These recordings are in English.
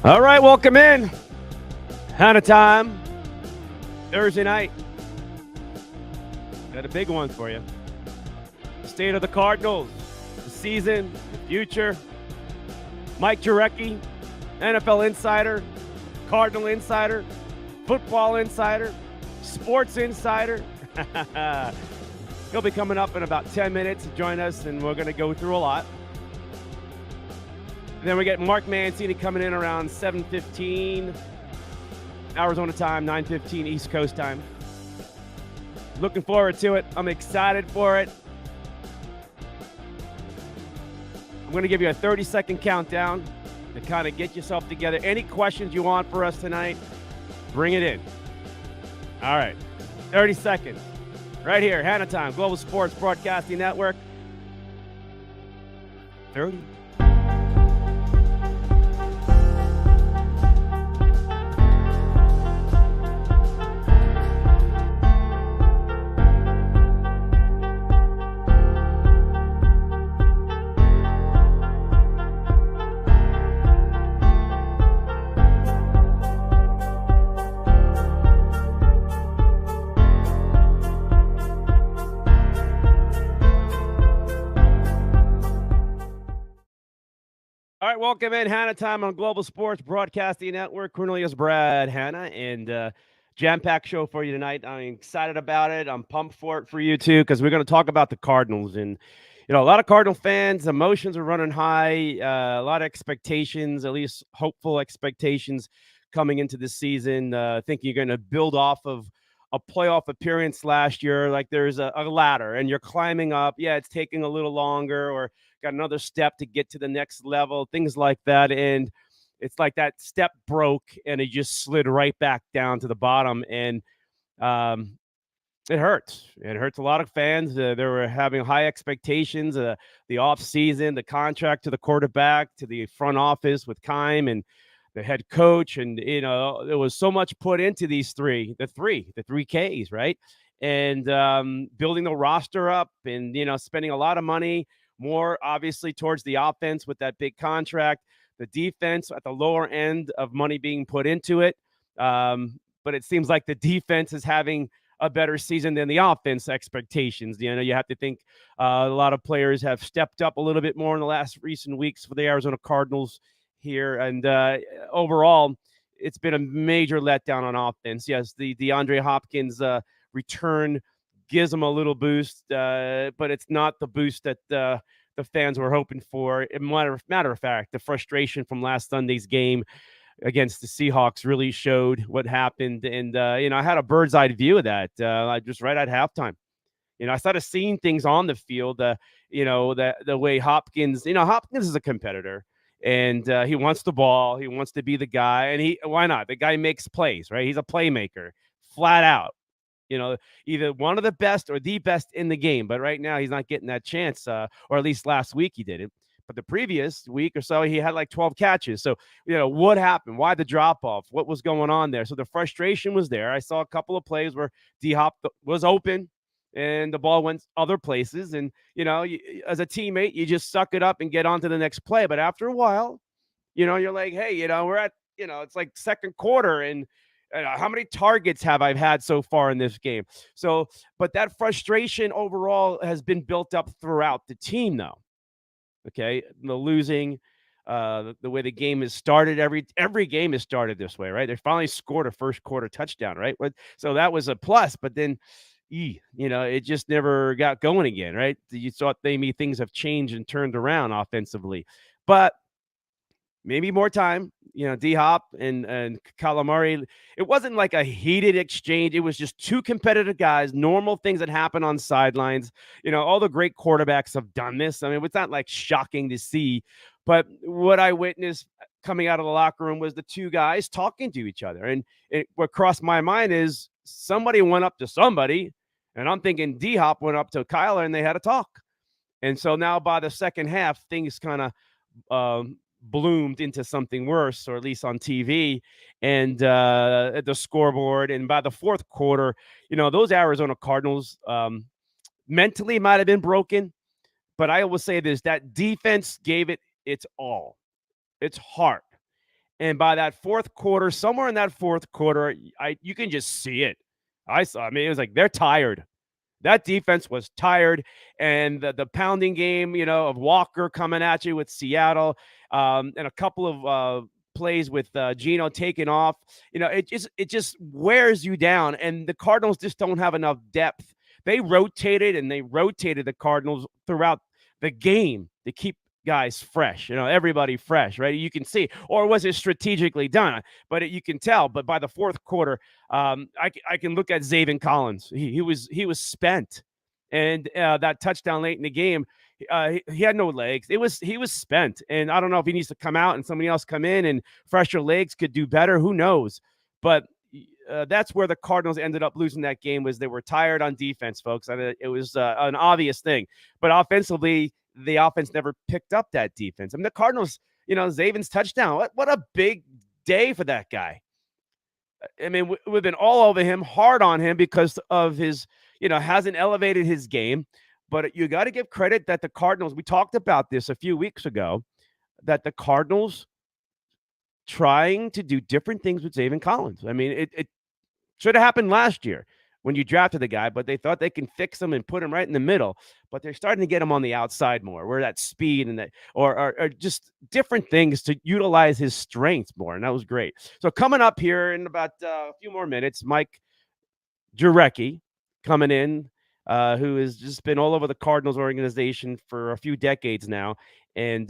All right, welcome in. Hanna time. Thursday night. Got a big one for you. State of the Cardinals, the season, the future. Mike Jurecki, NFL insider, Cardinal insider, football insider, sports insider. He'll be coming up in about 10 minutes to join us, and we're going to go through a lot. And then we get Mark Mancini coming in around 7:15 Arizona time, 9:15 East Coast time. Looking forward to it. I'm excited for it. I'm going to give you a 30-second countdown to kind of get yourself together. Any questions you want for us tonight, bring it in. All right, 30 seconds. Right here, Hanna Time, Global Sports Broadcasting Network. 30. All right, welcome in Hanna Time on Global Sports Broadcasting Network. Cornelius Brad Hanna, and jam-packed show for you tonight. I'm excited about it. I'm pumped for it for you too, because we're going to talk about the Cardinals. And a lot of Cardinal fans, emotions are running high. A lot of expectations, at least hopeful expectations, coming into this season. Thinking you're going to build off of a playoff appearance last year, like there's a ladder, and you're climbing up. Yeah, it's taking a little longer, or got another step to get to the next level, things like that. And it's like that step broke and it just slid right back down to the bottom. And it hurts. It hurts a lot of fans. They were having high expectations. The off season, the contract to the quarterback, to the front office with Keim and the head coach. And, there was so much put into these three Ks, right? And building the roster up and, spending a lot of money, more obviously towards the offense with that big contract, the defense at the lower end of money being put into it. But it seems like the defense is having a better season than the offense expectations. You have to think a lot of players have stepped up a little bit more in the last recent weeks for the Arizona Cardinals here. And overall, it's been a major letdown on offense. Yes, the DeAndre Hopkins return gives them a little boost, but it's not the boost that the fans were hoping for. Matter of fact, the frustration from last Sunday's game against the Seahawks really showed what happened. And, I had a bird's eye view of that just right at halftime. I started seeing things on the field, the way Hopkins is a competitor. And he wants the ball. He wants to be the guy. And why not? The guy makes plays, right? He's a playmaker, flat out. Either one of the best or the best in the game. But right now, he's not getting that chance, or at least last week he didn't. But the previous week or so, he had like 12 catches. So, what happened? Why the drop-off? What was going on there? So the frustration was there. I saw a couple of plays where D-Hop was open and the ball went other places. And, as a teammate, you just suck it up and get on to the next play. But after a while, you're like, hey, we're at, it's like second quarter, and how many targets have I had so far in this game? So, but that frustration overall has been built up throughout the team now. Okay, the losing, the way the game is started, every game is started this way, right? They finally scored a first quarter touchdown, right? So that was a plus, but then, it just never got going again, right? You thought maybe things have changed and turned around offensively, but maybe more time. D-Hop and Kyler Murray, it wasn't like a heated exchange. It was just two competitive guys, normal things that happen on sidelines. All the great quarterbacks have done this. I mean, it's not like shocking to see, but what I witnessed coming out of the locker room was the two guys talking to each other. And what crossed my mind is somebody went up to somebody, and I'm thinking D-Hop went up to Kyler and they had a talk. And so now by the second half, things kind of bloomed into something worse, or at least on TV and at the scoreboard. And by the fourth quarter, those Arizona Cardinals mentally might have been broken, but I will say this, that defense gave it its all. It's heart. And by that fourth quarter, somewhere in that fourth quarter, you can just see it. I mean, it was like they're tired. That defense was tired, and the pounding game, of Walker coming at you with Seattle, and a couple of plays with Geno taking off. It just wears you down, and the Cardinals just don't have enough depth. They rotated the Cardinals throughout the game to keep guys fresh, everybody fresh, right? You can see, or was it strategically done? But you can tell. But by the fourth quarter, I can look at Zaven Collins. He was spent, and that touchdown late in the game, he had no legs. He was spent, and I don't know if he needs to come out and somebody else come in and fresher legs could do better. Who knows? But that's where the Cardinals ended up losing that game, was they were tired on defense, folks. I mean, it was an obvious thing, but offensively, the offense never picked up that defense. I mean, the Cardinals, Zaven's touchdown. What a big day for that guy. I mean, we've been all over him, hard on him because of his, hasn't elevated his game. But you got to give credit that the Cardinals, we talked about this a few weeks ago, that the Cardinals trying to do different things with Zaven Collins. I mean, it should have happened last year when you drafted the guy, but they thought they can fix him and put him right in the middle. But they're starting to get him on the outside more, where that speed and that, or just different things to utilize his strengths more. And that was great. So coming up here in about a few more minutes, Mike Jurecki coming in, who has just been all over the Cardinals organization for a few decades now, and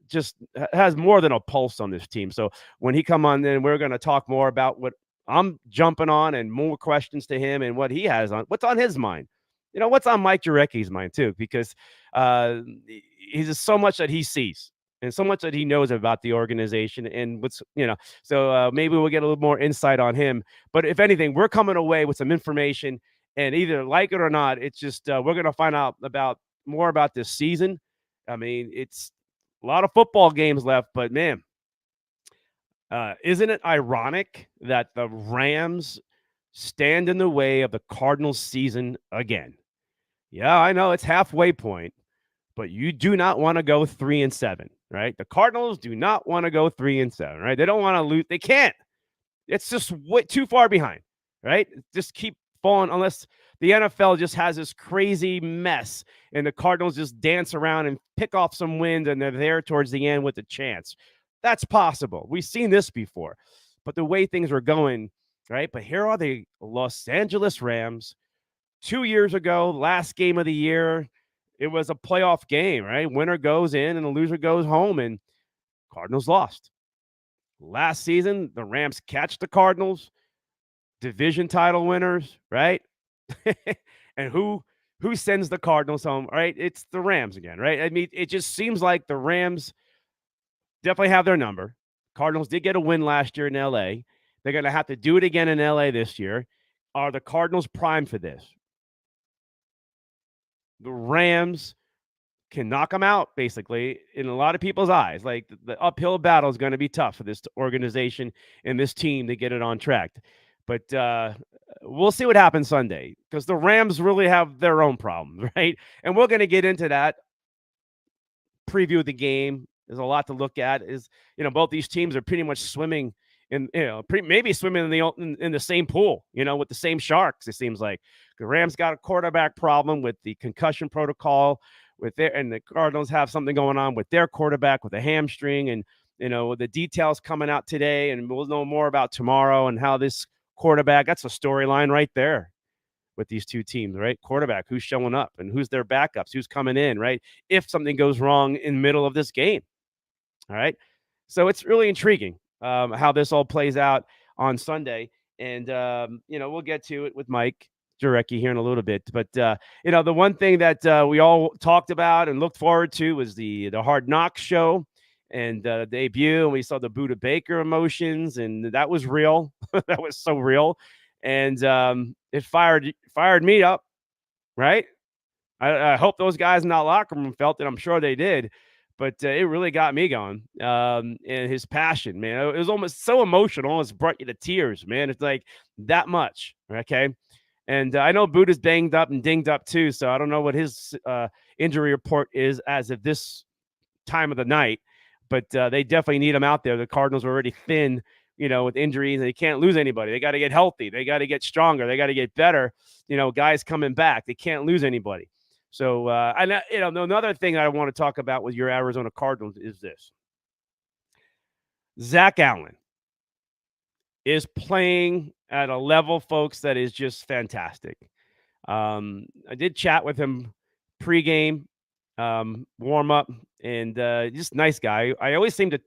just has more than a pulse on this team. So when he come on, then we're going to talk more about what I'm jumping on and more questions to him and what he has on, what's on his mind. What's on Mike Jurecki's mind too, because he's just so much that he sees and so much that he knows about the organization and so maybe we'll get a little more insight on him. But if anything, we're coming away with some information, and either like it or not, it's just we're going to find out more about this season. I mean, it's a lot of football games left, but man, isn't it ironic that the Rams stand in the way of the Cardinals season again? Yeah, I know it's halfway point, but you do not want to go 3-7, right? The Cardinals do not want to go 3-7, right? They don't want to lose. They can't. It's just way too far behind, right? Just keep falling unless the NFL just has this crazy mess and the Cardinals just dance around and pick off some wins and they're there towards the end with a chance. That's possible. We've seen this before. But the way things were going, right? But here are the Los Angeles Rams 2 years ago, last game of the year. It was a playoff game, right? Winner goes in and the loser goes home, and Cardinals lost. Last season, the Rams catch the Cardinals, division title winners, right? And who sends the Cardinals home, right? It's the Rams again, right? I mean, it just seems like the Rams definitely have their number. Cardinals did get a win last year in L.A. They're going to have to do it again in L.A. this year. Are the Cardinals primed for this? The Rams can knock them out, basically, in a lot of people's eyes. Like, the uphill battle is going to be tough for this organization and this team to get it on track. But we'll see what happens Sunday, because the Rams really have their own problems, right? And we're going to get into that. Preview of the game. There's a lot to look at. Both these teams are pretty much swimming in, maybe swimming in the same pool, with the same sharks. It seems like the Rams got a quarterback problem with the concussion protocol and the Cardinals have something going on with their quarterback with a hamstring, and the details coming out today, and we'll know more about tomorrow and how this quarterback. That's a storyline right there with these two teams, right? Quarterback, who's showing up and who's their backups, who's coming in, right? If something goes wrong in the middle of this game. All right. So it's really intriguing how this all plays out on Sunday. And, we'll get to it with Mike Jurecki here in a little bit. But, the one thing that we all talked about and looked forward to was the Hard Knocks show and debut. And we saw the Buda Baker emotions, and that was real. That was so real. And it fired me up, right? I hope those guys in that locker room felt it. I'm sure they did. But it really got me going. And his passion, man, it was almost so emotional. It's brought you to tears, man. It's like that much, okay? And I know Buddha's banged up and dinged up too, so I don't know what his injury report is as of this time of the night. but they definitely need him out there. The Cardinals are already thin, with injuries, and they can't lose anybody. They got to get healthy. They got to get stronger. They got to get better. Guys coming back. They can't lose anybody. So, another thing I want to talk about with your Arizona Cardinals is this. Zach Allen is playing at a level, folks, that is just fantastic. I did chat with him pregame, warm up, and just nice guy. I always seem to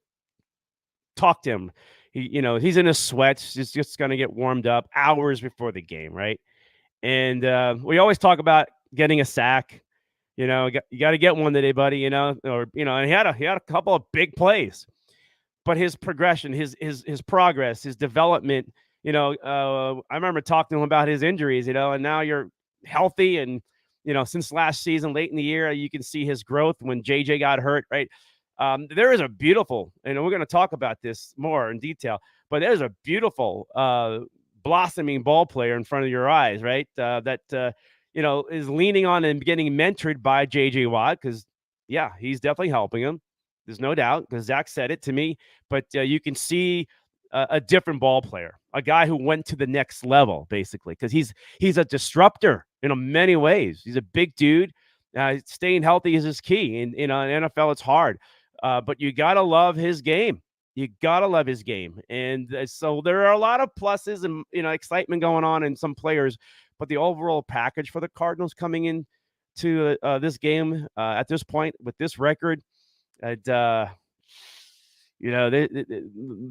talk to him. He's in his sweats, just going to get warmed up hours before the game, right? And we always talk about getting a sack. You got to get one today, buddy. And he had a couple of big plays, but his progression, his progress, his development. I remember talking to him about his injuries. And now you're healthy, and since last season, late in the year, you can see his growth when JJ got hurt, right? There is a beautiful, and we're going to talk about this more in detail, but there's a beautiful blossoming ball player in front of your eyes, right? That is leaning on and getting mentored by JJ Watt, because he's definitely helping him. There's no doubt, because Zach said it to me. But you can see a different ball player, a guy who went to the next level, basically, because he's a disruptor in many ways. He's a big dude. Staying healthy is his key. In NFL, it's hard, but you gotta love his game. You gotta love his game, and so there are a lot of pluses and excitement going on in some players. But the overall package for the Cardinals coming in to this game at this point with this record, the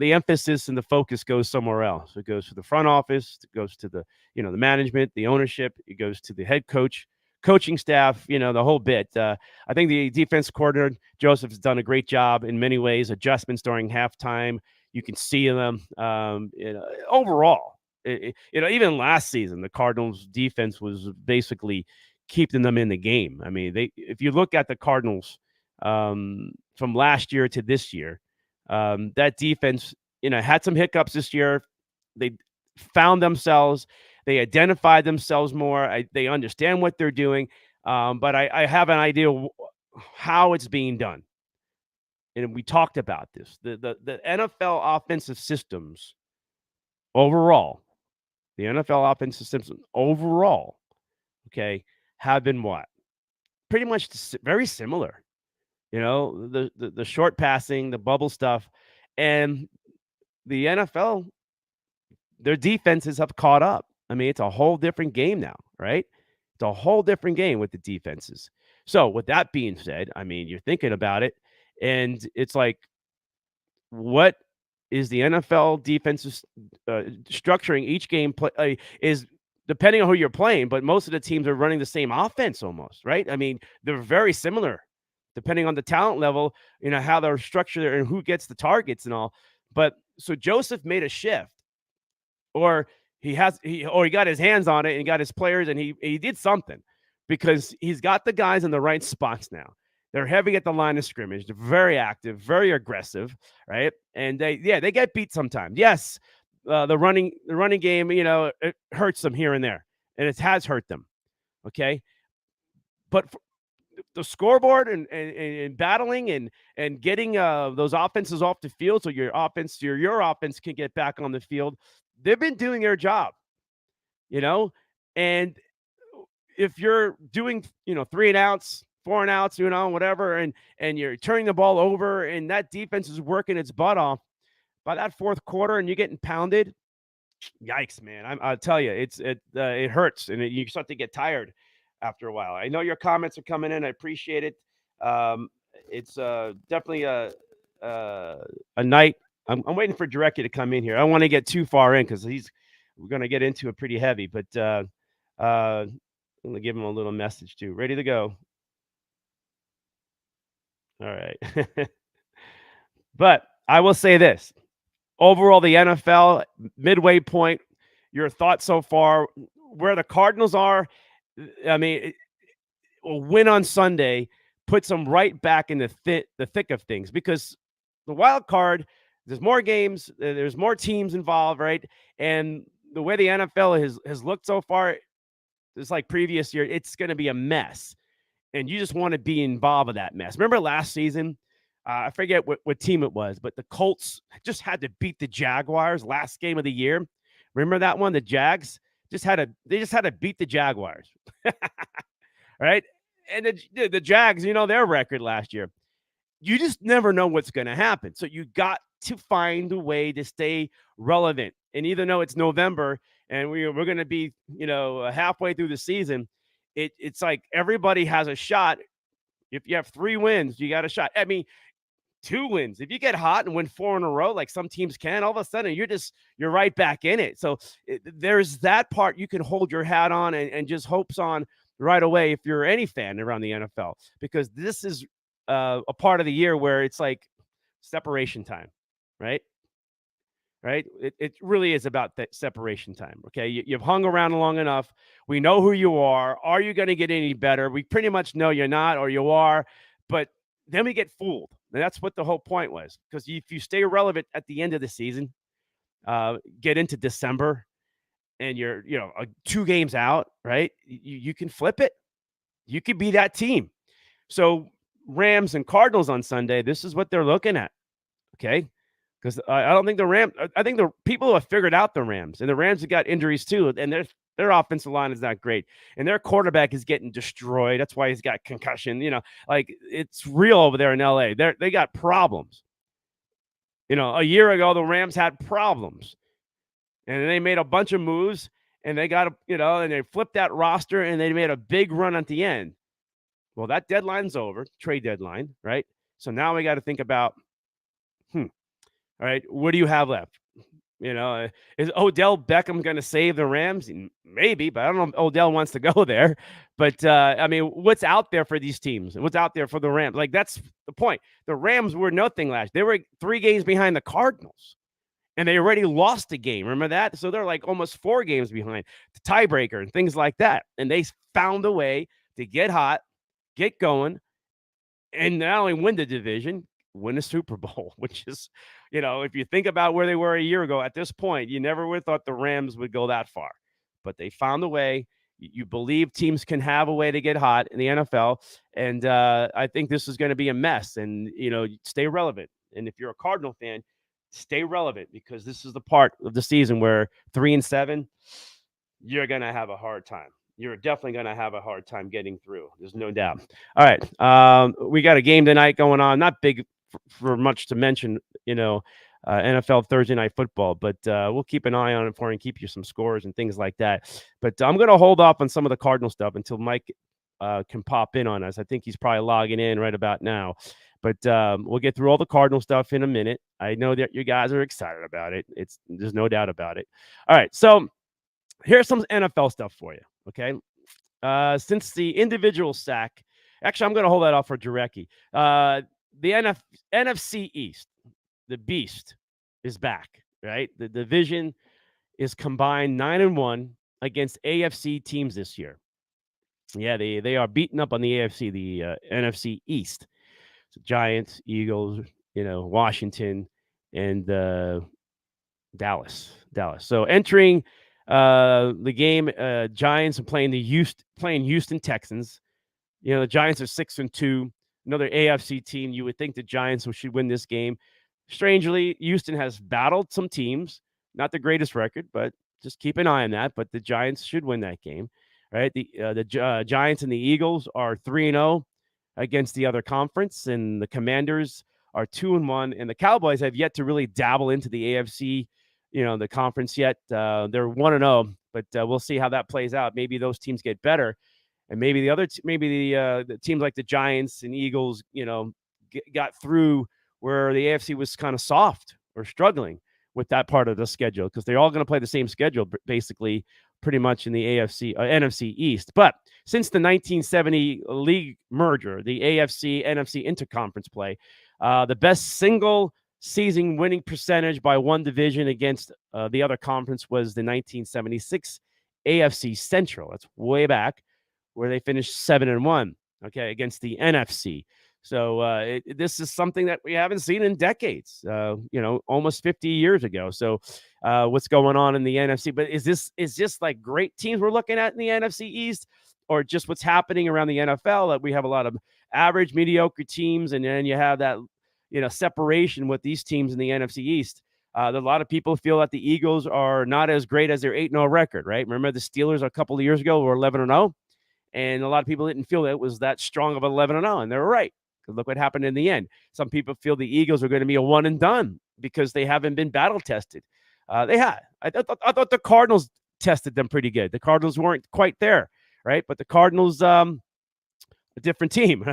emphasis and the focus goes somewhere else. It goes to the front office. It goes to the the management, the ownership. It goes to the head coach, coaching staff. The whole bit. I think the defense coordinator Joseph has done a great job in many ways. Adjustments during halftime, you can see them. Overall. Even last season, the Cardinals defense was basically keeping them in the game. I mean, if you look at the Cardinals from last year to this year, that defense, had some hiccups this year. They found themselves, they identified themselves more. They understand what they're doing. But I have an idea how it's being done. And we talked about this. The NFL offensive systems overall, okay, have been what? Pretty much very similar. The short passing, the bubble stuff, and the NFL, their defenses have caught up. I mean, it's a whole different game now, right? It's a whole different game with the defenses. So with that being said, I mean, you're thinking about it, and it's like, what is the NFL defense structuring each game is depending on who you're playing, but most of the teams are running the same offense almost, right? I mean, they're very similar depending on the talent level, how they're structured and who gets the targets and all. But so Joseph made a shift, or he got his hands on it and got his players, and he did something, because he's got the guys in the right spots now. They're heavy at the line of scrimmage. They're very active, very aggressive, right? And they get beat sometimes. Yes, the running game, it hurts them here and there, and it has hurt them. Okay, but the scoreboard and battling and getting those offenses off the field, so your offense can get back on the field. They've been doing their job, and if you're doing 3 and outs, 4 and outs, whatever, and you're turning the ball over, and that defense is working its butt off, by that fourth quarter and you're getting pounded, yikes, man. I'll tell you, it hurts, and you start to get tired after a while. I know your comments are coming in. I appreciate it. It's definitely a night. I'm waiting for Direcky to come in here. I don't want to get too far in, because we're going to get into it pretty heavy, but I'm going to give him a little message too. Ready to go. All right. But I will say this. Overall, the NFL, midway point, your thoughts so far, where the Cardinals are. I mean, a win on Sunday puts them right back in the thick of things, because the wild card, there's more games, there's more teams involved, right? And the way the NFL has looked so far, it's like previous year, it's going to be a mess. And you just want to be involved in that mess. Remember last season I forget what team it was, but the Colts just had to beat the Jaguars last game of the year. Remember that one? The Jags just had to beat the Jaguars, right? And the Jags, their record last year. You just never know what's going to happen. So you got to find a way to stay relevant. And even though it's November and we're going to be, halfway through the season, it's like everybody has a shot. If you have 3 wins, you got a shot. I mean, 2 wins. If you get hot and win 4 in a row, like some teams can, all of a sudden you're right back in it. So there's that part you can hold your hat on and just hopes on right away if you're any fan around the NFL, because this is a part of the year where it's like separation time, right? Right? It really is about that separation time. Okay. You've hung around long enough. We know who you are. Are you going to get any better? We pretty much know you're not, or you are, but then we get fooled. And that's what the whole point was. Because if you stay relevant at the end of the season, get into December and you're, 2 games out, right? You can flip it. You could be that team. So Rams and Cardinals on Sunday, this is what they're looking at. Okay. Because I don't think I think the people who have figured out the Rams, and the Rams have got injuries too, and their offensive line is not great, and their quarterback is getting destroyed. That's why he's got concussion. Like it's real over there in LA. They got problems. A year ago the Rams had problems, and they made a bunch of moves, and they got and they flipped that roster, and they made a big run at the end. Well, that deadline's over, trade deadline, right? So now we got to think about, all right, what do you have left? Is Odell Beckham going to save the Rams? Maybe, but I don't know if Odell wants to go there. But, I mean, what's out there for these teams? What's out there for the Rams? Like, that's the point. The Rams were nothing last year. They were 3 games behind the Cardinals, and they already lost a game. Remember that? So they're like almost 4 games behind the tiebreaker and things like that. And they found a way to get hot, get going, and not only win the division, win a Super Bowl, which is, if you think about where they were a year ago at this point, you never would have thought the Rams would go that far. But they found a way. You believe teams can have a way to get hot in the NFL. And I think this is going to be a mess. And, stay relevant. And if you're a Cardinal fan, stay relevant, because this is the part of the season where 3-7, you're going to have a hard time. You're definitely going to have a hard time getting through. There's no doubt. All right. We got a game tonight going on. Not big for much to mention, NFL Thursday night football, but we'll keep an eye on it for you and keep you some scores and things like that. But I'm going to hold off on some of the Cardinal stuff until Mike can pop in on us. I think he's probably logging in right about now. But we'll get through all the Cardinal stuff in a minute. I know that you guys are excited about it. There's no doubt about it. All right. So here's some NFL stuff for you. Okay. Since the individual sack, actually, I'm going to hold that off for Jarecki. The NFC East, the beast, is back, right? The division is combined 9-1 against AFC teams this year. Yeah, they are beating up on the AFC, the NFC East. So Giants, Eagles, Washington, and Dallas. So entering the game, Giants are playing Houston Texans. The Giants are 6-2. Another AFC team. You would think the Giants should win this game. Strangely, Houston has battled some teams. Not the greatest record, but just keep an eye on that. But the Giants should win that game, right? The Giants and the Eagles are 3-0 against the other conference, and the Commanders are 2-1. And the Cowboys have yet to really dabble into the AFC, the conference yet. They're 1-0, but we'll see how that plays out. Maybe those teams get better. And maybe the teams like the Giants and Eagles, got through where the AFC was kind of soft or struggling with that part of the schedule, because they're all going to play the same schedule, basically, pretty much in the NFC East. But since the 1970 league merger, the AFC NFC interconference play, the best single season winning percentage by one division against the other conference was the 1976 AFC Central. That's way back, where they finished 7-1, okay, against the NFC. So this is something that we haven't seen in decades, almost 50 years ago. So what's going on in the NFC? But is this like great teams we're looking at in the NFC East, or just what's happening around the NFL, that we have a lot of average, mediocre teams, and then you have that separation with these teams in the NFC East. A lot of people feel that the Eagles are not as great as their 8-0 record, right? Remember the Steelers a couple of years ago were 11-0, and a lot of people didn't feel that it was that strong of 11-0, and they were right. Look what happened in the end. Some people feel the Eagles are going to be a one and done because they haven't been battle tested. They had. I thought the Cardinals tested them pretty good. The Cardinals weren't quite there, right? But the Cardinals, a different team,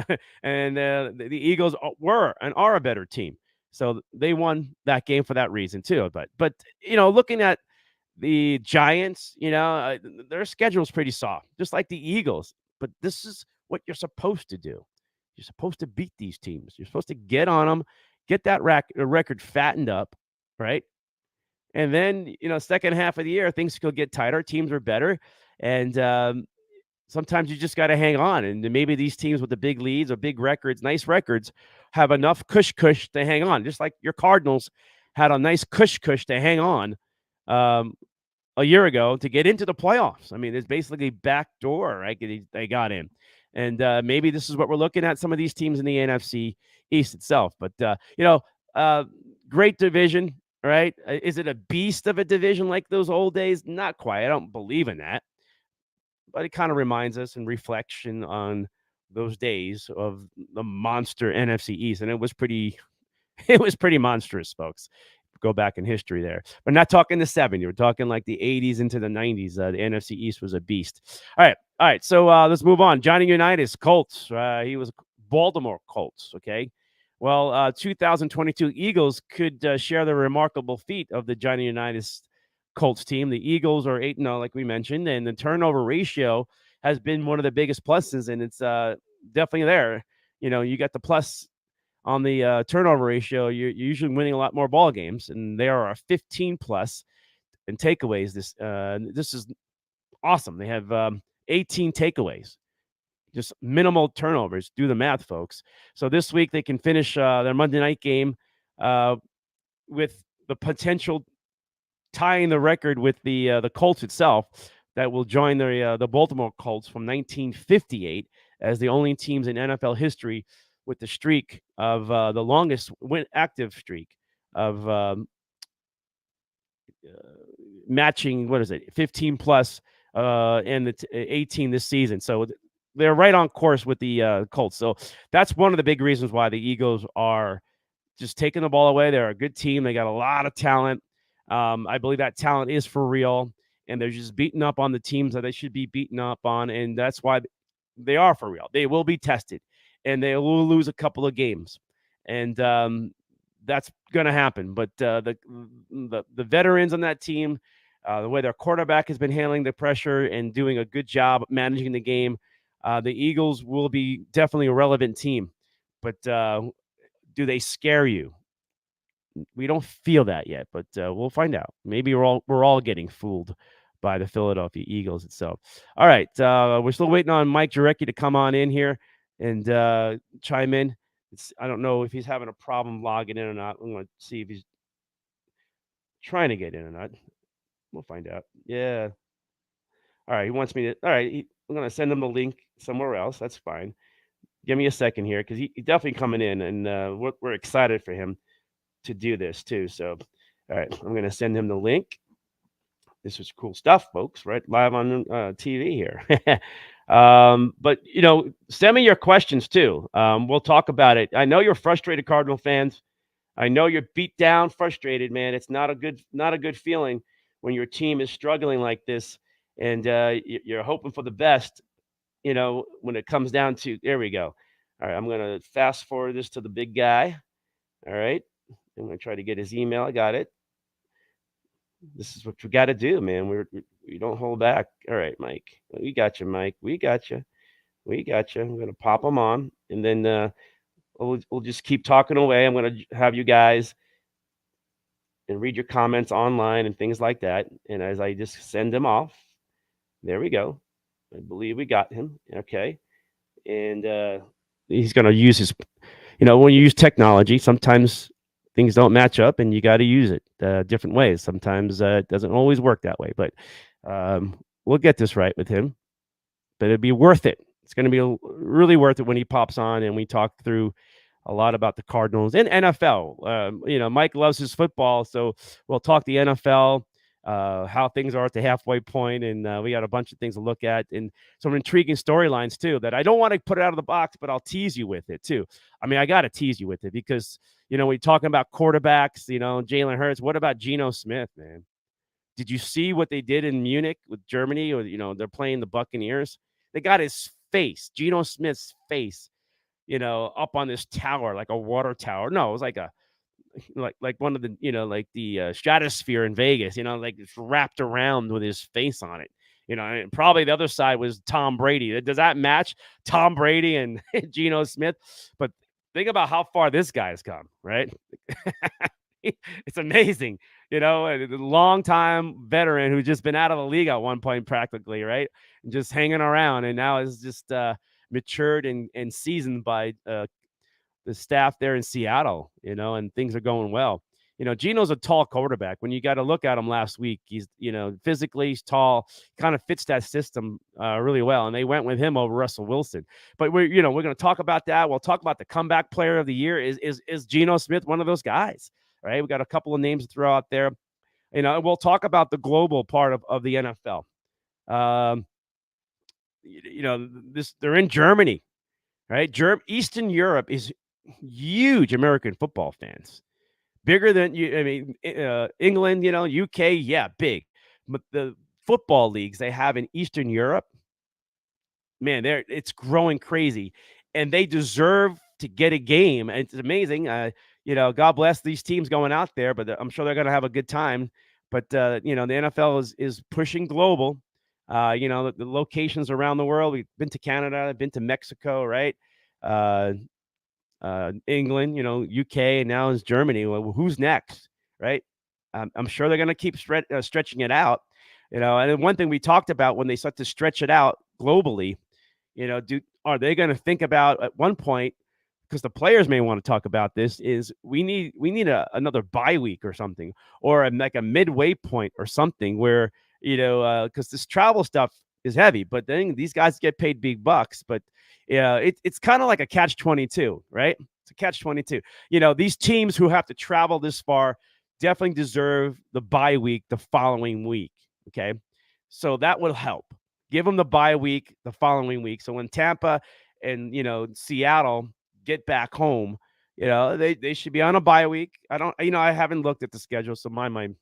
and the Eagles were and are a better team. So they won that game for that reason too. But looking at the Giants, their schedule is pretty soft, just like the Eagles. But this is what you're supposed to do. You're supposed to beat these teams. You're supposed to get on them, get that record fattened up, right? And then, second half of the year, things could get tighter. Teams are better. And sometimes you just got to hang on. And maybe these teams with the big leads or big records, nice records, have enough cush to hang on. Just like your Cardinals had a nice cush to hang on a year ago to get into the playoffs. I mean, it's basically backdoor, right? They got in. And maybe this is what we're looking at, some of these teams in the NFC East itself. But, great division, right? Is it a beast of a division like those old days? Not quite. I don't believe in that. But it kind of reminds us in reflection on those days of the monster NFC East. And it was pretty monstrous, folks. Go back in history there. We're not talking the 70s. We're talking like the 80s into the 90s. The NFC East was a beast. All right. So let's move on. Johnny Unitas, Colts. He was Baltimore Colts, okay? Well, 2022 Eagles could share the remarkable feat of the Johnny Unitas Colts team. The Eagles are 8-0, like we mentioned, and the turnover ratio has been one of the biggest pluses, and it's definitely there. You got the plus on the turnover ratio. You're usually winning a lot more ball games, and they are a 15 plus in takeaways. This is awesome. They have 18 takeaways, just minimal turnovers. Do the math, folks. So this week they can finish their Monday night game with the potential tying the record with the Colts itself, that will join the Baltimore Colts from 1958 as the only teams in NFL history with the streak of the longest active streak of matching, 15 plus and the 18 this season. So they're right on course with the Colts. So that's one of the big reasons why the Eagles are just taking the ball away. They're a good team. They got a lot of talent. I believe that talent is for real, and they're just beating up on the teams that they should be beaten up on, and that's why they are for real. They will be tested, and they will lose a couple of games, and that's going to happen. But the veterans on that team, the way their quarterback has been handling the pressure and doing a good job managing the game, the Eagles will be definitely a relevant team. But do they scare you? We don't feel that yet, but we'll find out. Maybe we're all getting fooled by the Philadelphia Eagles itself. All right, we're still waiting on Mike Jurecki to come on in here and chime in. I don't know if he's having a problem logging in or not. I'm going to see if he's trying to get in or not. We'll find out. Yeah. All right, he wants me to. All right, I'm going to send him the link somewhere else. That's fine. Give me a second here because he's definitely coming in, and we're excited for him to do this too. So, all right, I'm going to send him the link. This is cool stuff, folks, right? Live on TV here. But, send me your questions too. We'll talk about it. I know you're frustrated, Cardinal fans. I know you're beat down, frustrated, man. It's not a good feeling when your team is struggling like this, and you're hoping for the best, when it comes down to, there we go. All right, I'm going to fast forward this to the big guy. All right. I'm going to try to get his email. I got it. This is what we got to do, man. We don't hold back. All right, Mike. We got you, Mike. We got you. I'm going to pop them on, and then we'll just keep talking away. I'm going to have you guys and read your comments online and things like that. And as I just send them off, there we go. I believe we got him. Okay. And he's going to use his, when you use technology, sometimes things don't match up and you got to use it different ways. Sometimes it doesn't always work that way, but we'll get this right with him. But it'd be worth it. It's going to be really worth it when he pops on and we talk through a lot about the Cardinals and NFL. Mike loves his football, so we'll talk the NFL, how things are at the halfway point, and we got a bunch of things to look at and some intriguing storylines too that I don't want to put it out of the box, but I'll tease you with it too. I mean, I got to tease you with it because we're talking about quarterbacks. Jalen Hurts. What about Geno Smith, man? Did you see what they did in Munich with Germany? Or they're playing the Buccaneers. They got his face, Geno Smith's face, up on this tower, like a water tower. No, it was like one of the, like the stratosphere in Vegas, like it's wrapped around with his face on it. And probably the other side was Tom Brady. Does that match Tom Brady and Geno Smith? But think about how far this guy has come, right? It's amazing, a long-time veteran who's just been out of the league at one point practically, right? And just hanging around, and now is just matured and seasoned by the staff there in Seattle, and things are going well. Geno's a tall quarterback. When you got to look at him last week, he's, physically he's tall, kind of fits that system really well. And they went with him over Russell Wilson. But we're going to talk about that. We'll talk about the comeback player of the year. Is Geno Smith one of those guys? Right. We got a couple of names to throw out there. We'll talk about the global part of the NFL. They're in Germany, right? Eastern Europe is huge American football fans. Bigger than England, UK, yeah, big. But the football leagues they have in Eastern Europe, man, it's growing crazy, and they deserve to get a game. And it's amazing. God bless these teams going out there, but I'm sure they're going to have a good time. But the NFL is pushing global. The locations around the world. We've been to Canada, I've been to Mexico, right? England, UK, and now is Germany. Well, who's next, right? I'm sure they're going to keep stretching it out, And then one thing we talked about when they start to stretch it out globally, are they going to think about at one point, because the players may want to talk about this, is we need another bye week or something, or like a midway point or something where because this travel stuff is heavy, but then these guys get paid big bucks, but it's kind of like a catch-22, right? It's a catch-22. These teams who have to travel this far definitely deserve the bye week the following week. Okay, so that will help. Give them the bye week the following week. So when Tampa and Seattle get back home, they should be on a bye week. I haven't looked at the schedule, so mind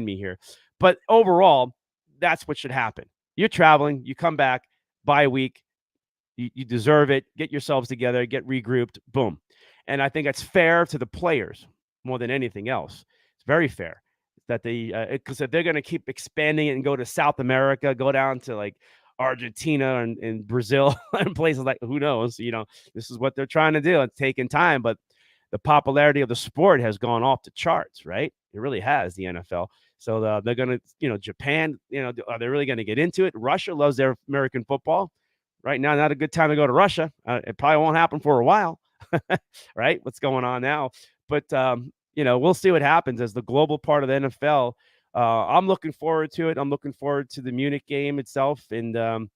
me here. But overall, that's what should happen. You're traveling, you come back, bye week, you deserve it. Get yourselves together, get regrouped, boom. And I think that's fair to the players more than anything else. It's very fair that because if they're going to keep expanding it and go to South America, go down to like Argentina and Brazil and places like, who knows, this is what they're trying to do. It's taking time, but the popularity of the sport has gone off the charts, right? It really has, the NFL. So they're going to, Japan, are they really going to get into it? Russia loves their American football. Right now, not a good time to go to Russia. It probably won't happen for a while, right? What's going on now? But, we'll see what happens as the global part of the NFL. I'm looking forward to it. I'm looking forward to the Munich game itself and the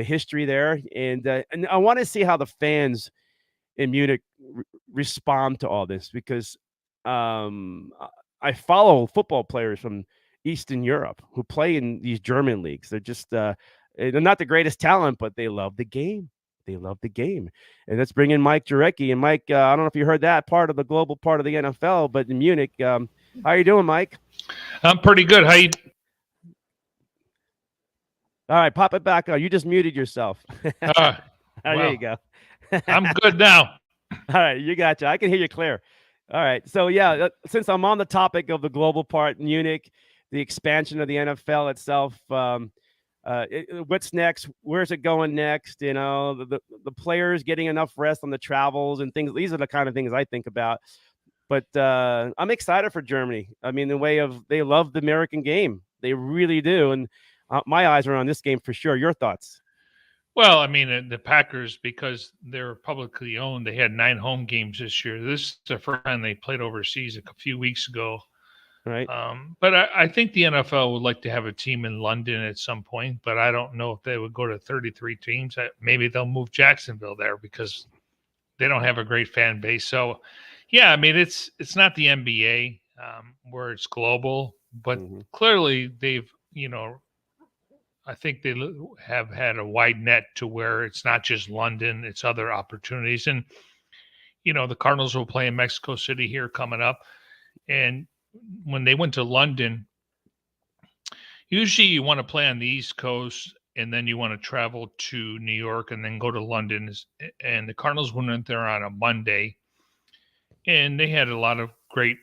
history there. And I want to see how the fans in Munich respond to all this, because I follow football players from Eastern Europe who play in these German leagues. They're just they're not the greatest talent, but they love the game. They love the game. And let's bring in Mike Jurecki. And Mike, I don't know if you heard that part of the global part of the NFL, but in Munich, how are you doing, Mike? I'm pretty good. How you? All right, pop it back on. You just muted yourself. There you go. I'm good now. All right, you gotcha. I can hear you clear. All right. So, yeah, since I'm on the topic of the global part, Munich, the expansion of the NFL itself, what's next? Where's it going next? The players getting enough rest on the travels and things. These are the kind of things I think about. But I'm excited for Germany. I mean, the way of they love the American game. They really do. And my eyes are on this game for sure. Your thoughts? Well, I mean, the Packers, because they're publicly owned, they had 9 home games this year. This is the first time they played overseas a few weeks ago. Right. But I think the NFL would like to have a team in London at some point, but I don't know if they would go to 33 teams. Maybe they'll move Jacksonville there because they don't have a great fan base. So, yeah, I mean, it's not the NBA where it's global, but Mm-hmm. clearly they've, I think they have had a wide net to where it's not just London, it's other opportunities. And, the Cardinals will play in Mexico City here coming up. And when they went to London, usually you want to play on the East Coast and then you want to travel to New York and then go to London. And the Cardinals went there on a Monday, and they had a lot of great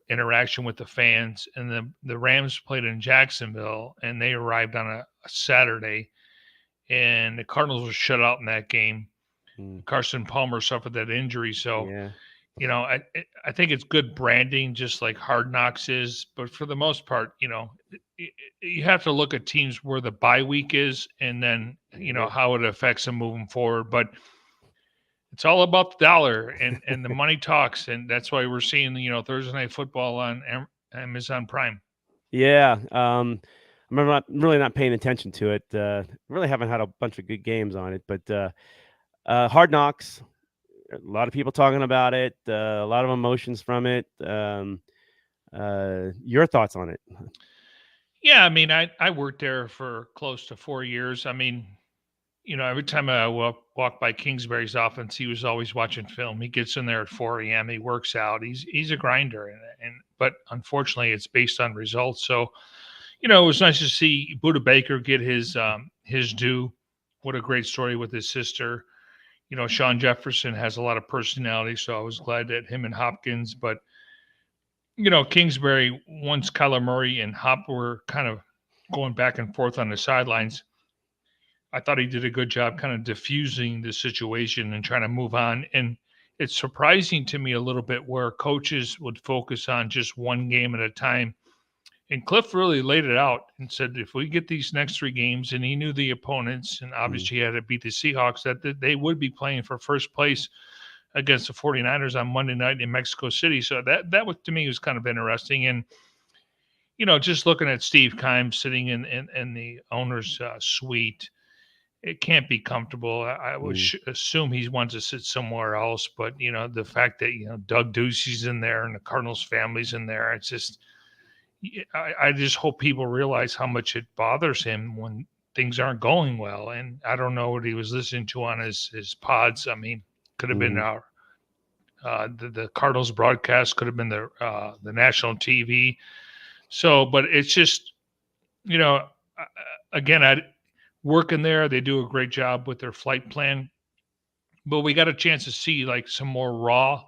interaction with the fans. And the Rams played in Jacksonville, and they arrived on a Saturday, and the Cardinals were shut out in that game. Mm. Carson Palmer suffered that injury, so Yeah. I think it's good branding, just like Hard Knocks is. But for the most part, you have to look at teams where the bye week is, and then Mhm. how it affects them moving forward. But it's all about the dollar, and the money talks, and that's why we're seeing Thursday Night Football on Amazon Prime. Yeah. I remember really not paying attention to it. Really haven't had a bunch of good games on it, but Hard Knocks. A lot of people talking about it. A lot of emotions from it. Your thoughts on it? Yeah, I mean, I worked there for close to 4 years. I mean, every time I walk by Kingsbury's office, he was always watching film. He gets in there at 4 a.m. He works out. He's a grinder, but unfortunately, it's based on results. So, it was nice to see Buda Baker get his due. What a great story with his sister. Sean Jefferson has a lot of personality, so I was glad that him and Hopkins. But Kingsbury, once Kyler Murray and Hop were kind of going back and forth on the sidelines, I thought he did a good job kind of diffusing the situation and trying to move on. And it's surprising to me a little bit where coaches would focus on just one game at a time. And Cliff really laid it out and said, if we get these next three games, and he knew the opponents, and Mm, obviously he had to beat the Seahawks, that they would be playing for first place against the 49ers on Monday night in Mexico City. So that was, to me, was kind of interesting. And, just looking at Steve Keim sitting in the owner's suite, it can't be comfortable. I would mm, assume he wants to sit somewhere else, but the fact that Doug Ducey's in there and the Cardinals family's in there, it's just I just hope people realize how much it bothers him when things aren't going well. And I don't know what he was listening to on his pods. I mean, could have been mhm, our the Cardinals broadcast, could have been the national TV. So, but it's just you know, uh, again, I working there. They do a great job with their flight plan, but we got a chance to see like some more raw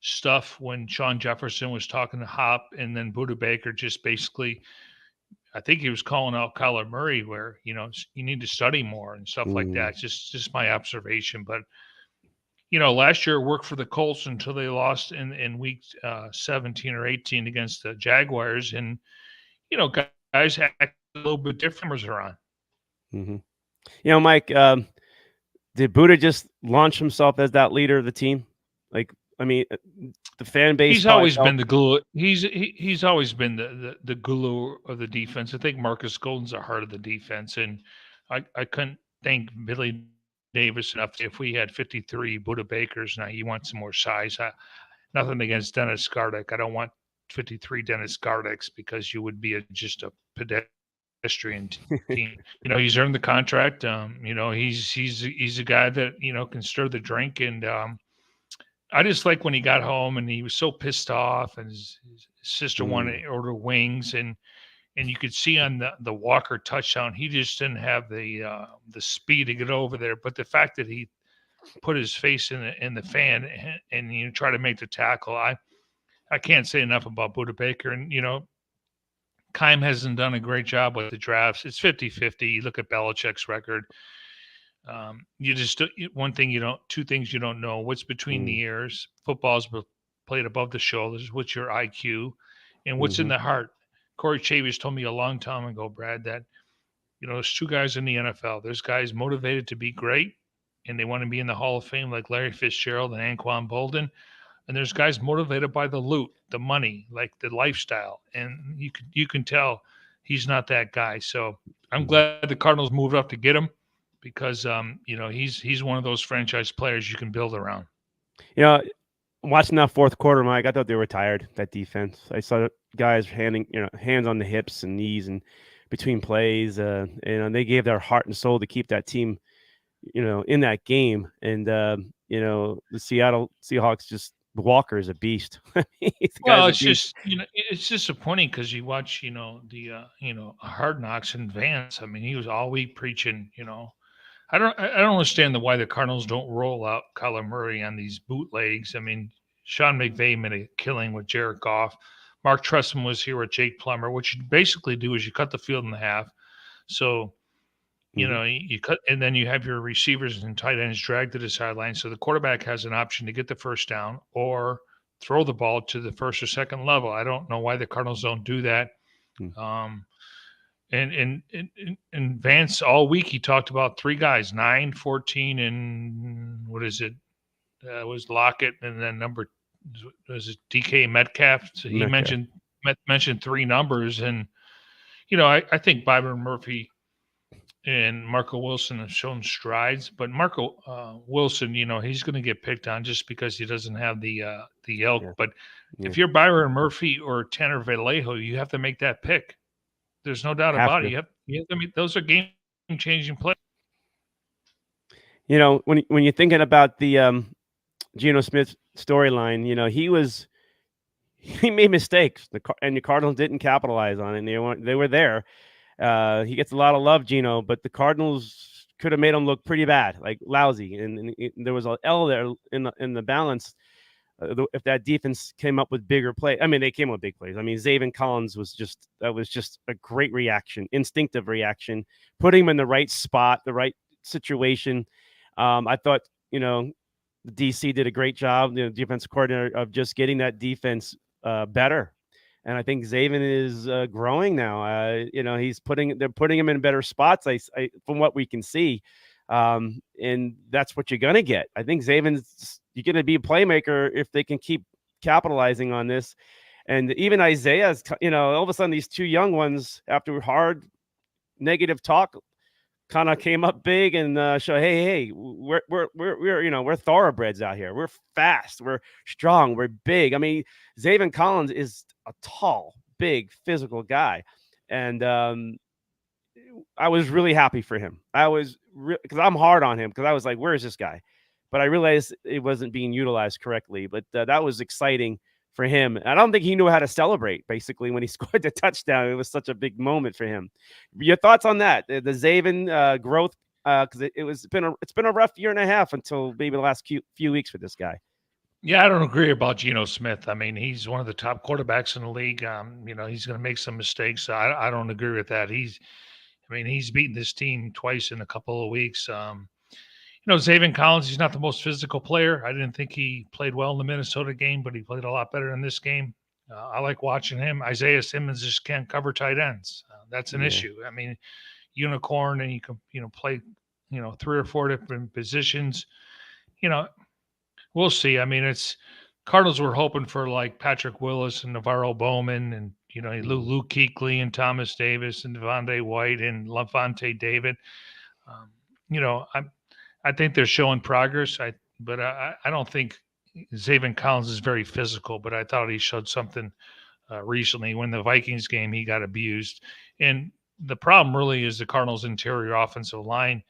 stuff when Sean Jefferson was talking to Hop, and then Buda Baker just basically, I think he was calling out Kyler Murray, where you need to study more and stuff like mm. that. Just my observation, but last year it worked for the Colts until they lost in week 17 or 18 against the Jaguars, and guys act a little bit different as they're on. Mhm. Mike, did Buddha just launch himself as that leader of the team? Like, I mean, the fan base He's probably always felt. been the glue. He's always been the glue of the defense. I think Marcus Golden's the heart of the defense, and I couldn't thank Billy Davis enough. If we had 53 Buda Bakers, now you want some more size. Nothing against Dennis Gardick. I don't want 53 Dennis Gardicks, because you would be just a pedestrian team. He's earned the contract. He's a guy that can stir the drink, and I just like when he got home and he was so pissed off, and his sister wanted Mm, to order wings, and you could see on the Walker touchdown, he just didn't have the speed to get over there. But the fact that he put his face in the fan, and try to make the tackle, I can't say enough about Buda Baker. And Keim hasn't done a great job with the drafts. It's 50-50. You look at Belichick's record. You just one thing you don't, two things you don't know: what's between mm, the ears. Football's played above the shoulders. What's your IQ, and what's in mhm, the heart? Corey Chavis told me a long time ago, Brad, that there's two guys in the NFL. There's guys motivated to be great, and they want to be in the Hall of Fame like Larry Fitzgerald and Anquan Bolden. And there's guys motivated by the loot, the money, like the lifestyle, and you can tell he's not that guy. So I'm mhm. glad the Cardinals moved up to get him. because he's one of those franchise players you can build around. You know, watching that fourth quarter, Mike, I thought they were tired. That defense. I saw guys hands on the hips and knees and between plays. They gave their heart and soul to keep that team, in that game. And the Seattle Seahawks Walker is a beast. The Well, guy's a it's beast. just it's disappointing because you watch the Hard Knocks and Vance. I mean, he was all week preaching. I don't understand why the Cardinals don't roll out Kyler Murray on these bootlegs. I mean, Sean McVay made a killing with Jared Goff. Mark Trestman was here with Jake Plummer. What you basically do is you cut the field in half. So, you cut, and then you have your receivers and tight ends dragged to the sideline. So the quarterback has an option to get the first down or throw the ball to the first or second level. I don't know why the Cardinals don't do that. Mm. And Vance all week he talked about three guys, 9, 14, and what is it? Was Lockett, and then was it DK Metcalf? So he mentioned three numbers, and I think Byron Murphy and Marco Wilson have shown strides, but Marco Wilson, he's going to get picked on just because he doesn't have the elk. Yeah. But if you're Byron Murphy or Tanner Vallejo, you have to make that pick. There's no doubt about it. You have to make those are game-changing plays. When you're thinking about the Geno Smith storyline, he made mistakes, and the Cardinals didn't capitalize on it. And they were there. He gets a lot of love, Geno, but the Cardinals could have made him look pretty bad, like lousy. And there was an L there in the balance. If that defense came up with bigger play, I mean, they came up with big plays. I mean, Zaven Collins was just a great reaction, instinctive reaction, putting him in the right spot, the right situation. I thought, the DC did a great job, the defensive coordinator, of just getting that defense better. And I think Zaven is growing now. They're putting him in better spots. I from what we can see, and that's what you're gonna get. I think you're gonna be a playmaker if they can keep capitalizing on this. And even Isaiah's, all of a sudden these two young ones, after hard negative talk, kind of came up big and show, hey, we're thoroughbreds out here. We're fast, we're strong, we're big. I mean, Zaven Collins is a tall, big, physical guy, and I was really happy for him. I was because I'm hard on him because I was like, where is this guy? But I realized it wasn't being utilized correctly. But that was exciting for him. I don't think he knew how to celebrate, basically, when he scored the touchdown. It was such a big moment for him. Your thoughts on that? The Zaven growth, because it's been a rough year and a half until maybe the last few weeks for this guy. Yeah, I don't agree about Geno Smith. I mean, he's one of the top quarterbacks in the league. He's going to make some mistakes. I don't agree with that. He's beaten this team twice in a couple of weeks. Zaven Collins, he's not the most physical player. I didn't think he played well in the Minnesota game, but he played a lot better in this game. I like watching him. Isaiah Simmons just can't cover tight ends. That's an issue. I mean, unicorn, and you can, play, 3 or 4 different positions. We'll see. I mean, Cardinals were hoping for like Patrick Willis and Navarro Bowman and, Luke Kuechly and Thomas Davis and Devontae White and Lavonte David. I think they're showing progress. But I don't think Zaven Collins is very physical, but I thought he showed something recently. When the Vikings game, he got abused. And the problem really is the Cardinals' interior offensive line,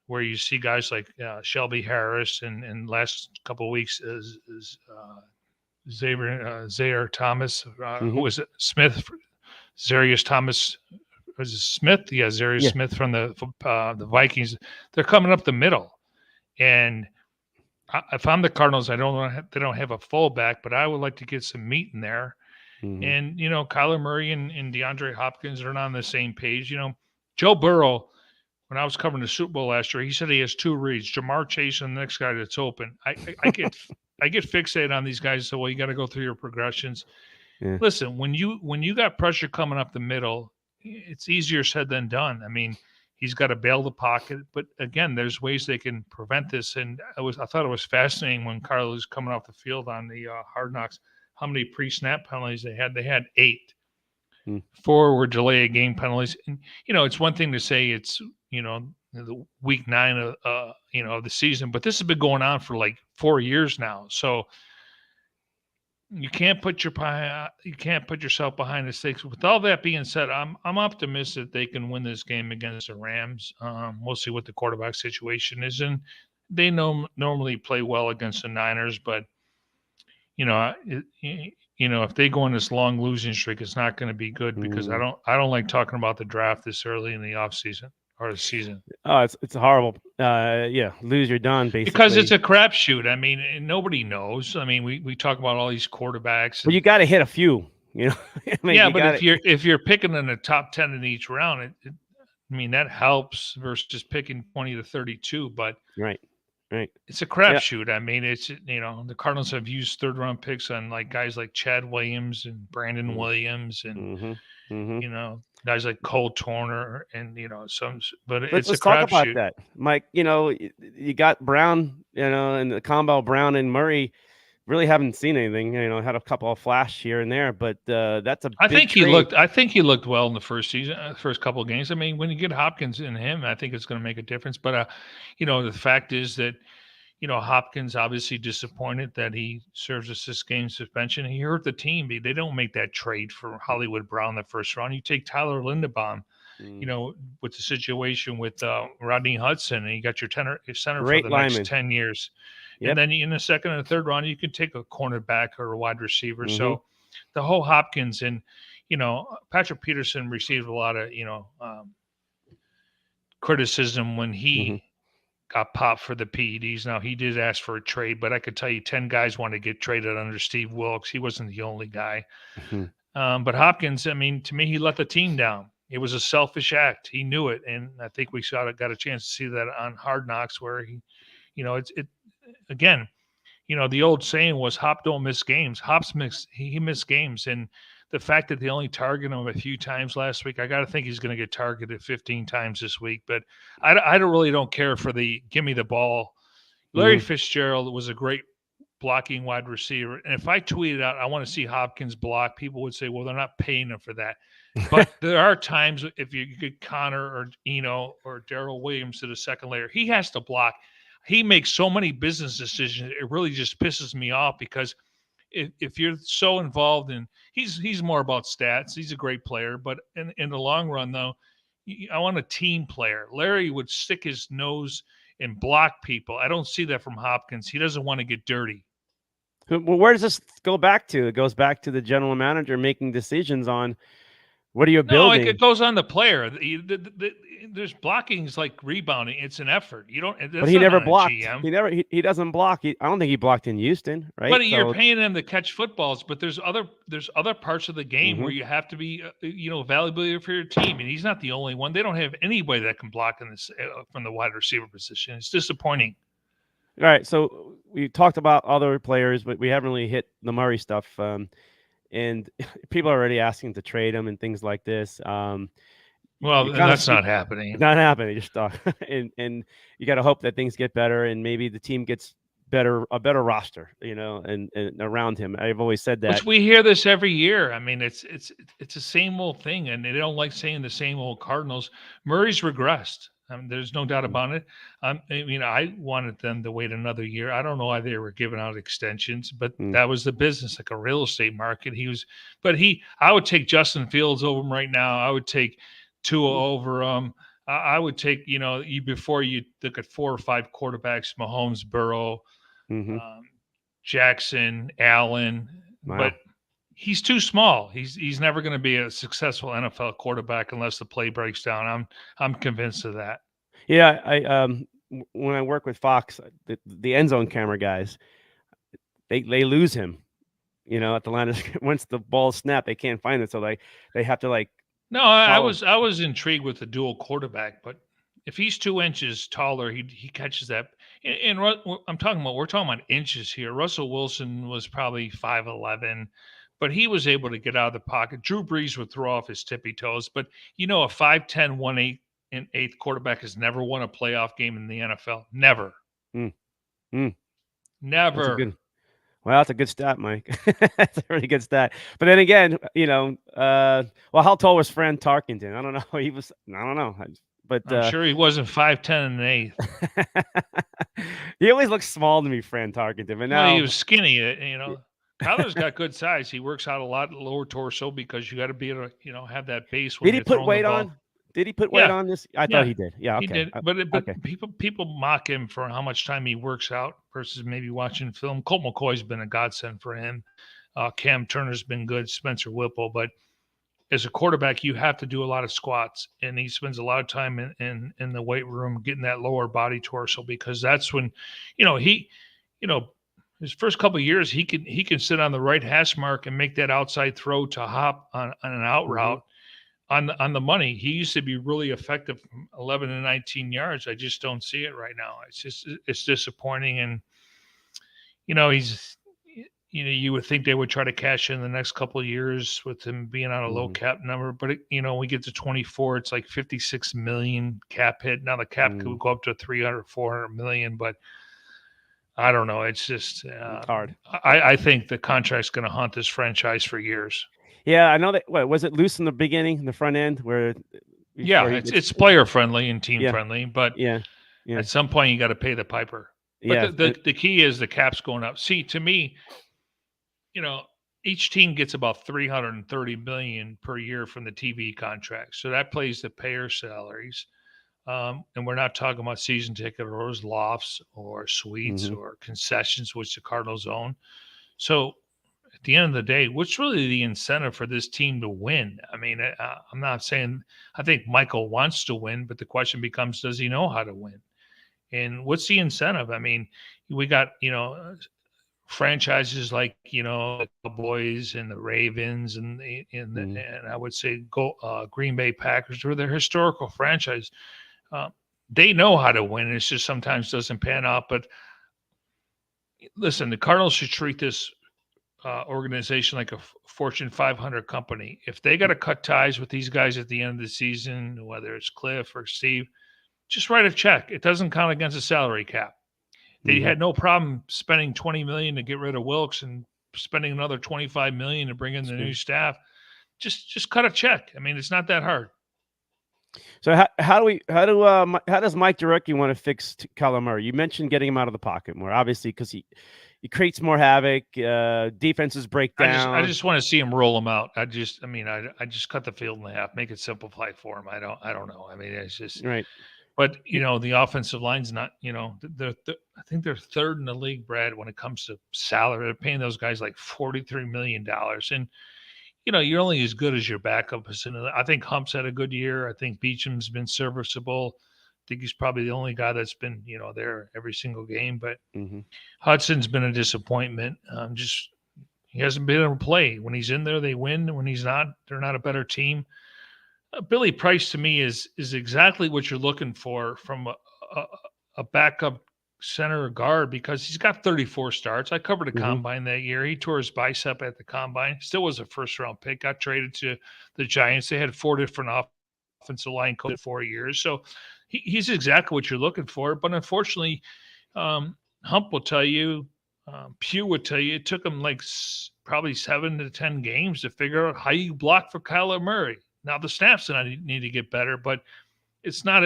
where you see guys like Shelby Harris and last couple of weeks is Zaire Thomas, who was it? Smith, Zarius Thomas. Was it Smith? Yeah, Zarius Smith from the Vikings. They're coming up the middle, and if I'm the Cardinals, they don't have a fullback, but I would like to get some meat in there. Mm-hmm. And Kyler Murray and DeAndre Hopkins are not on the same page. Joe Burrow, when I was covering the Super Bowl last year, he said he has 2 reads: Jamar Chase and the next guy that's open. I get fixated on these guys. So, well, you got to go through your progressions. Yeah. Listen, when you got pressure coming up the middle, it's easier said than done. I mean, he's got to bail the pocket, but again, there's ways they can prevent this. And I thought it was fascinating when Carl was coming off the field on the Hard Knocks, how many pre-snap penalties they had. They had 8. 4 were delay of game penalties. And, it's one thing to say it's, the week 9 of of the season. But this has been going on for like 4 years now, so you can't put yourself behind the stakes. With all that being said, I'm optimistic they can win this game against the Rams. We'll see what the quarterback situation is, and they normally play well against the Niners, but if they go on this long losing streak, it's not going to be good because I don't like talking about the draft this early in the off season or the season. Oh, it's horrible. Yeah, lose, you're done, basically. Because it's a crapshoot. I mean, nobody knows. I mean, we talk about all these quarterbacks. But you got to hit a few. I mean, yeah, but if you're picking in the top 10 in each round, that helps versus picking 20 to 32. But right. It's a crapshoot. Yeah. I mean, it's the Cardinals have used 3rd-round picks on like guys like Chad Williams and Brandon Williams and guys like Cole Turner and but it's a crapshoot. Let's talk about that, Mike. You got Brown, and the combo Brown and Murray. Really haven't seen anything. Had a couple of flash here and there, but that's a. I think he looked well in the first season, first couple of games. I mean, when you get Hopkins in him, I think it's going to make a difference. But the fact is that Hopkins obviously disappointed that he serves a 6-game suspension. He hurt the team. They don't make that trade for Hollywood Brown the first round. You take Tyler Linderbaum. With the situation with Rodney Hudson, and you got your center Great for the lineman. Next 10 years. Yep. And then in the 2nd and 3rd round, you could take a cornerback or a wide receiver. So the whole Hopkins and, Patrick Peterson received a lot of, criticism when he got popped for the PEDs. Now, he did ask for a trade, but I could tell you 10 guys want to get traded under Steve Wilkes. He wasn't the only guy. But Hopkins, I mean, to me, he let the team down. It was a selfish act. He knew it. And I think we got a chance to see that on Hard Knocks where he, again, the old saying was Hop don't miss games. He missed games. And the fact that they only targeted him a few times last week, I got to think he's going to get targeted 15 times this week. But I don't care for the give me the ball. Larry Fitzgerald was a great blocking wide receiver. And if I tweeted out, I want to see Hopkins block, people would say, well, they're not paying him for that. But there are times if you get Connor or Eno or Darrell Williams to the second layer, he has to block. He makes so many business decisions. It really just pisses me off because if you're so involved in, he's more about stats. He's a great player, but in the long run, though, I want a team player. Larry would stick his nose and block people. I don't see that from Hopkins. He doesn't want to get dirty. Well, where does this go back to? It goes back to the general manager making decisions on what are you building. No, it goes on the player. There's blocking is like rebounding. It's an effort. You don't. But he never blocked. He doesn't block. I don't think he blocked in Houston, right? But you're paying him to catch footballs. But there's other parts of the game where you have to be valuable for your team, and he's not the only one. They don't have anybody that can block in this from the wide receiver position. It's disappointing. All right, so we talked about other players, but we haven't really hit the Murray stuff. And people are already asking to trade him and things like this. Well, that's not happening. Not happening. Just and you got to hope that things get better and maybe the team gets a better roster, and around him. I've always said that. Which we hear this every year. I mean, it's the same old thing, and they don't like saying the same old Cardinals. Murray's regressed. There's no doubt about it. I wanted them to wait another year. I don't know why they were giving out extensions, but that was the business, like a real estate market. I would take Justin Fields over him right now. I would take Tua over him. I would take, before you look at 4 or 5 quarterbacks, Mahomes, Burrow, Jackson, Allen, but he's too small. He's never going to be a successful NFL quarterback unless the play breaks down. I'm convinced of that. Yeah, when I work with Fox, the end zone camera guys, they lose him. At the line of once the ball snapped, they can't find it, so they have to . No, I was intrigued with the dual quarterback, but if he's 2 inches taller, he catches that. And we're talking about inches here. Russell Wilson was probably 5'11". But he was able to get out of the pocket. Drew Brees would throw off his tippy toes. But, a 5'10", 1/8 quarterback has never won a playoff game in the NFL. Never. Never. That's a good stat, Mike. That's a really good stat. But then again, how tall was Fran Tarkenton? I don't know. I don't know. But I'm sure he wasn't 5'10" and an eighth. he always looks small to me, Fran Tarkenton. But Well, he now, was skinny, Kyler's got good size. He works out a lot lower torso because you got to be able to, have that base when did he you're put throwing the weight ball. on? Did he put weight Yeah, on this? I thought yeah, he did. Yeah. he Okay. did. But Okay. people mock him for how much time he works out versus maybe watching film. Colt McCoy's been a godsend for him. Cam Turner's been good. Spencer Whipple, but as a quarterback, you have to do a lot of squats, and he spends a lot of time in the weight room getting that lower body torso because that's when, he, his first couple of years he can sit on the right hash mark and make that outside throw to hop on an out Mm-hmm. route on the money. He used to be really effective from 11 to 19 yards. I just don't see it right now. It's disappointing, and he's you would think they would try to cash in the next couple of years with him being on a low Mm-hmm. cap number. But, we get to 24, it's like 56 million cap hit. Now the cap could go up to 300, 400 million, but I don't know. It's just, It's hard. I think the contract's going to haunt this franchise for years. Yeah, I know that. What was it? Loose in the beginning, in the front end, where Yeah, before he gets. it's player friendly and team Yeah. friendly, but Yeah. Yeah. at some point you got to pay the piper. But Yeah. the key is the cap's going up. See, to me, each team gets about 330 million per year from the TV contract. So that plays the payer salaries. And we're not talking about season ticket or those lofts or suites Mm-hmm. or concessions, which the Cardinals own. So at the end of the day, what's really the incentive for this team to win? I mean, I'm not saying I think Michael wants to win, but the question becomes, does he know how to win? And what's the incentive? I mean, we got, franchises like the Cowboys and the Ravens Mm-hmm. and I would say Green Bay Packers, who are their historical franchise. They know how to win. It's just sometimes doesn't pan out. But listen, the Cardinals should treat this organization like a Fortune 500 company. If they got to cut ties with these guys at the end of the season, whether it's Cliff or Steve, just write a check. It doesn't count against the salary cap. They Mm-hmm. had no problem spending $20 million to get rid of Wilkes and spending another $25 million to bring in the new staff. Just cut a check. I mean, it's not that hard. So how does Mike Jurecki want to fix Kyler Murray? You mentioned getting him out of the pocket more, obviously, because he creates more havoc. Defenses break down. I just want to see him roll him out. I just cut the field in half, make it simplified for him. I don't know. I mean, it's just right. But the offensive line's not. I think they're third in the league, Brad, when it comes to salary. They're paying those guys like $43 million, and you're only as good as your backup. I think Hump's had a good year. I think Beacham's been serviceable. I think he's probably the only guy that's been there every single game. But Hudson's been a disappointment. He hasn't been able to play. When he's in there, they win. When he's not, they're not a better team. Billy Price to me is exactly what you're looking for from a backup center guard because he's got 34 starts. I covered a combine that year. He tore his bicep at the combine. Still was a first-round pick. Got traded to the Giants. They had 4 different offensive line coaches in 4 years. So he's exactly what you're looking for. But unfortunately, Hump will tell you, Pugh would tell you, it took him like probably 7 to 10 games to figure out how you block for Kyler Murray. Now the snaps need to get better, but it's not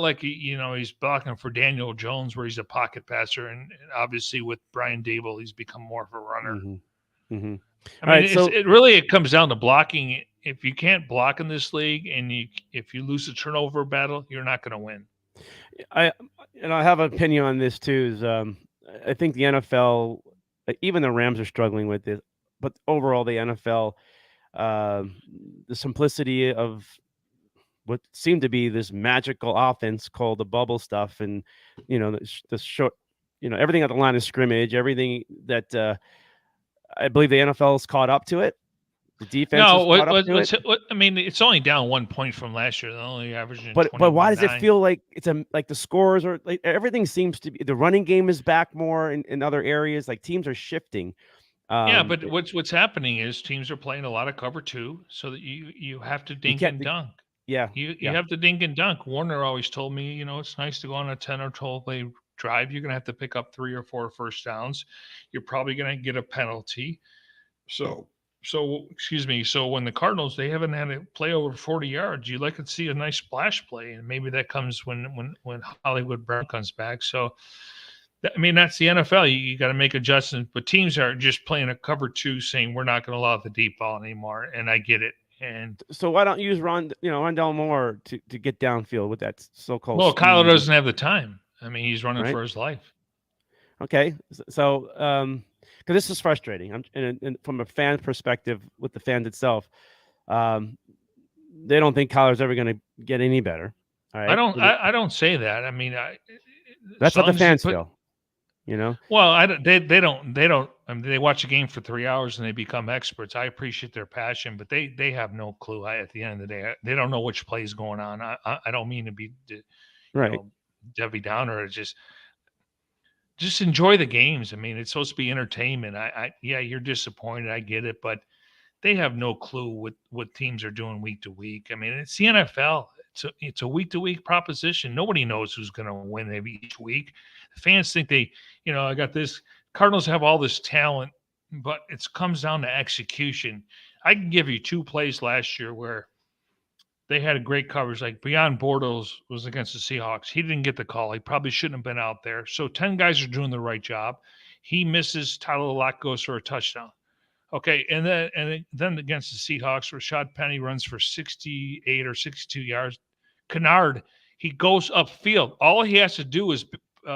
like he's blocking for Daniel Jones where he's a pocket passer, and obviously with Brian Dable he's become more of a runner. I mean, it comes down to blocking. If you can't block in this league, and if you lose a turnover battle, you're not going to win. I have an opinion on this too. Is I think the NFL, even the Rams are struggling with this, but overall the NFL. The simplicity of what seemed to be this magical offense called the bubble stuff, and the short, everything at the line of scrimmage, everything that I believe the NFL's caught up to it. The defense caught up to it. I mean, it's only down 1 point from last year. They're only averaging. But why does it feel like it's like the scores are like everything seems to be the running game is back more in other areas. Like teams are shifting. But what's happening is teams are playing a lot of cover 2, so that you have to dink and dunk. Yeah, you have to dink and dunk. Warner always told me, it's nice to go on a 10 or 12 play drive. You're going to have to pick up 3 or 4 first downs. You're probably going to get a penalty. So So, excuse me. So when the Cardinals, they haven't had a play over 40 yards, you like to see a nice splash play, and maybe that comes when Hollywood Brown comes back. So, I mean, that's the NFL. You got to make adjustments, but teams are just playing a cover two, saying we're not going to allow the deep ball anymore, and I get it. And So why don't you use Rondell Moore to get downfield with that so-called well, Kyler speed, doesn't have the time. I mean, he's running right? for his life. Okay, so because this is frustrating, and from a fan perspective, with the fans itself, they don't think Kyler's ever going to get any better. All right, I don't say that. I mean, that's how the fans feel. You know. Well, they don't. I mean, they watch a game for 3 hours and they become experts. I appreciate their passion, but they have no clue. At the end of the day, they don't know which play is going on. I don't mean to be, right, Debbie Downer. Just enjoy the games. I mean, it's supposed to be entertainment. Yeah, you're disappointed. I get it, but they have no clue what teams are doing week to week. I mean, it's the NFL. It's a week to week proposition. Nobody knows who's going to win each week. The fans think I got this. Cardinals have all this talent, but it comes down to execution. I can give you 2 plays last year where they had a great coverage. Like Beyond Bortles was against the Seahawks. He didn't get the call. He probably shouldn't have been out there. So 10 guys are doing the right job. He misses. Tyler Lock goes for a touchdown. Okay, and then against the Seahawks, Rashad Penny runs for 68 or 62 yards. Kennard, he goes upfield. All he has to do is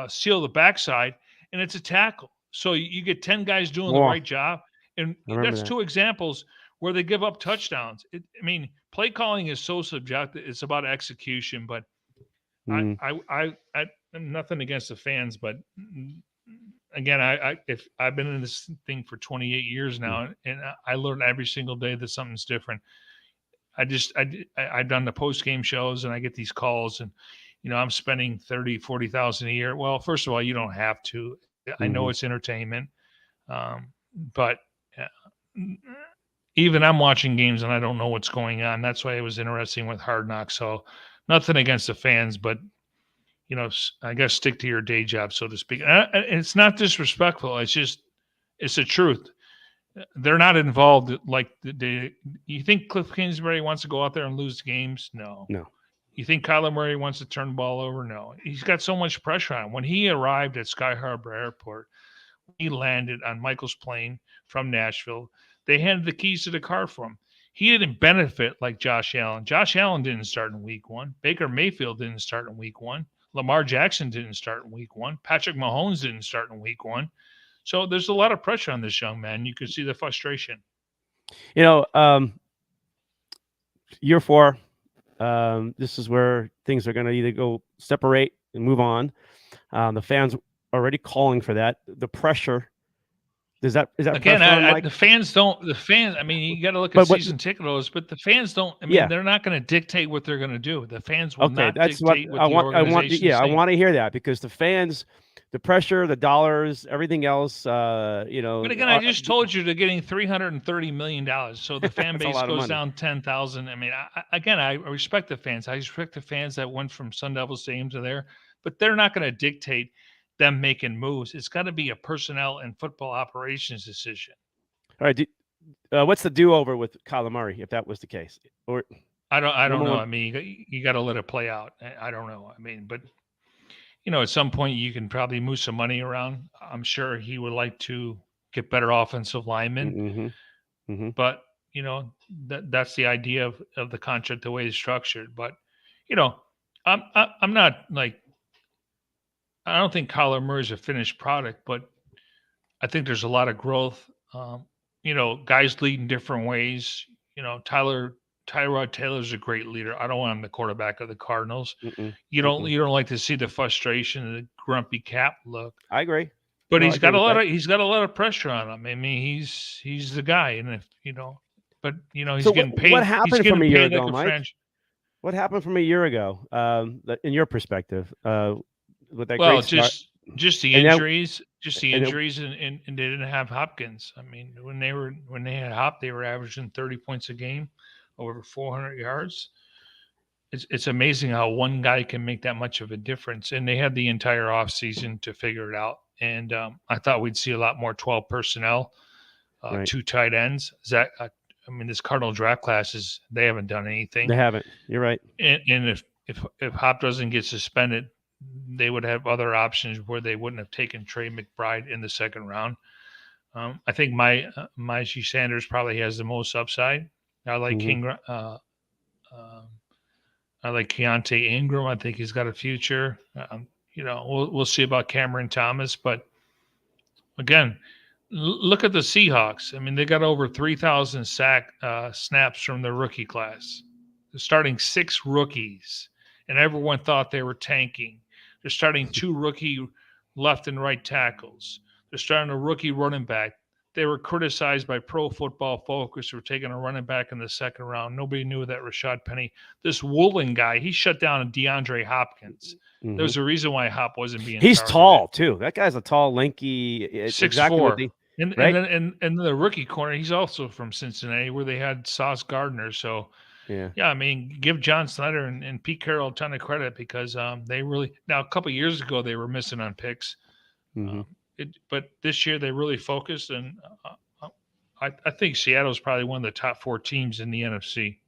seal the backside, and it's a tackle. So you get 10 guys doing the right job, and that's 2 examples where they give up touchdowns. I mean, play calling is so subjective. It's about execution, but I'm nothing against the fans, but again, if I've been in this thing for 28 years now, and I learn every single day that something's different. I've done the post game shows, and I get these calls, and I'm spending 30,000-40,000 a year. Well, first of all, you don't have to. I know it's entertainment, but even I'm watching games and I don't know what's going on. That's why it was interesting with Hard Knocks. So nothing against the fans, but I guess stick to your day job, so to speak. And it's not disrespectful. It's the truth. They're not involved. Like you think Cliff Kingsbury wants to go out there and lose games? No. You think Kyler Murray wants to turn the ball over? No. He's got so much pressure on him. When he arrived at Sky Harbor Airport, he landed on Michael's plane from Nashville. They handed the keys to the car for him. He didn't benefit like Josh Allen. Josh Allen didn't start in week 1. Baker Mayfield didn't start in week 1. Lamar Jackson didn't start in week 1. Patrick Mahomes didn't start in week 1. So there's a lot of pressure on this young man. You can see the frustration. Year 4, this is where things are going to either go separate and move on. The fans already calling for that. The pressure. Is that again? The fans don't. The fans. I mean, you got to look at season ticket holders, but the fans don't. I mean, they're not going to dictate what they're going to do. The fans will not dictate what the organization. I want to hear that, because the fans, the pressure, the dollars, everything else. But again, I just told you they're getting $330 million, so the fan base goes down 10,000. I mean, I respect the fans. I respect the fans that went from Sun Devil Stadium to there, but they're not going to dictate them making moves. It's got to be a personnel and football operations decision. All right. What's the do-over with Kyler Murray if that was the case? Or I don't know. I mean, you got to let it play out. I don't know. I mean, but at some point you can probably move some money around. I'm sure he would like to get better offensive linemen, but that's the idea of the contract, the way it's structured. But I'm not like. I don't think Kyler Murray is a finished product, but I think there's a lot of growth. Guys lead in different ways. Tyrod Taylor's a great leader. I don't want him the quarterback of the Cardinals. You don't like to see the frustration and the grumpy cap look. I agree. But he's got a lot of pressure on him. I mean, he's the guy, and if he's getting paid. What happened from a year ago, Mike? What happened from a year ago? In your perspective, with that just the injuries, and they didn't have Hopkins. I mean, when they had Hop, they were averaging 30 points a game, over 400 yards. It's amazing how one guy can make that much of a difference. And they had the entire offseason to figure it out. And I thought we'd see a lot more 12 personnel. Right. 2 tight ends. Zach, I mean, this Cardinal draft classes, they haven't done anything. They haven't. You're right. And if Hop doesn't get suspended, they would have other options where they wouldn't have taken Trey McBride in the second round. I think Myjie Sanders probably has the most upside. I like Mhm. I like Keontae Ingram. I think he's got a future. We'll see about Cameron Thomas, but again, look at the Seahawks. I mean, they got over 3,000 snaps from their rookie class. They're starting 6 rookies, and everyone thought they were tanking. They're starting 2 rookie left and right tackles. They're starting a rookie running back. They were criticized by Pro Football Focus for taking a running back in the second round. Nobody knew that Rashad Penny, this Woolen guy, he shut down DeAndre Hopkins. Mhm. There's a reason why Hop wasn't being He's targeted. tall too. That guy's a tall, lanky. 6'4". Exactly what they. And Right? then the rookie corner, he's also from Cincinnati, where they had Sauce Gardner. So Yeah. yeah, I mean, give John Snyder and Pete Carroll a ton of credit because they really now a couple of years ago they were missing on picks, Mhm. but this year they really focused, and I think Seattle's probably one of the top 4 teams in the NFC.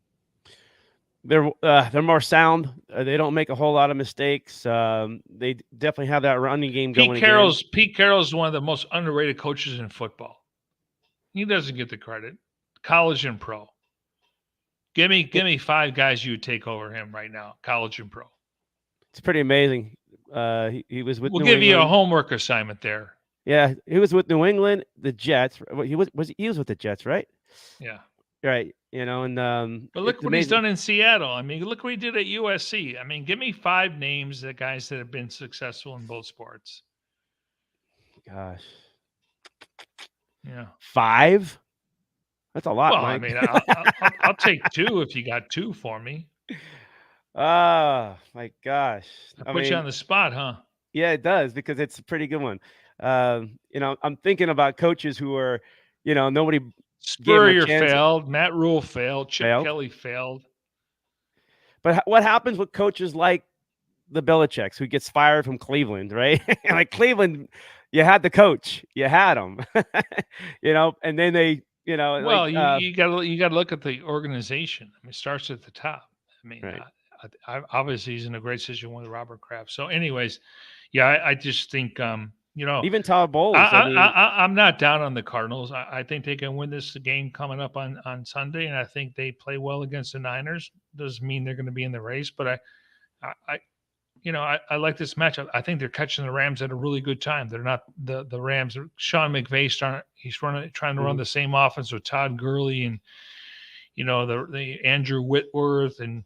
They're more sound. They don't make a whole lot of mistakes. They definitely have that running game going again. Pete Carroll's one of the most underrated coaches in football. He doesn't get the credit, college and pro. Give me 5 guys you would take over him right now, college and pro. It's pretty amazing. He was with. We'll New give you a England. homework assignment there. Yeah, he was with New England, the Jets. He was with the Jets, right? Yeah. Right. And But look what he's done in Seattle. I mean, look what he did at USC. I mean, give me 5 names of guys that have been successful in both sports. Gosh. Yeah. 5? That's a lot, Well, Mike. I mean, I'll take 2 if you got 2 for me. Oh my gosh! I put you on the spot, huh? Yeah, it does because it's a pretty good one. I'm thinking about coaches who are, nobody gave him a Spurrier chance. failed. Matt Rule failed. Chip Kelly failed. But what happens with coaches like the Belichicks who gets fired from Cleveland, right? Like Cleveland, you had the coach, you had him, and then they, Well, you got to look at the organization. I mean, it starts at the top. I mean, right. obviously he's in a great situation with Robert Kraft. So, anyways, yeah, I just think even Todd Bowles. I'm not down on the Cardinals. I think they can win this game coming up on Sunday, and I think they play well against the Niners. Doesn't mean they're going to be in the race, but I like this matchup. I think they're catching the Rams at a really good time. They're not the Rams. Sean McVay trying to run the same offense with Todd Gurley and the Andrew Whitworth, and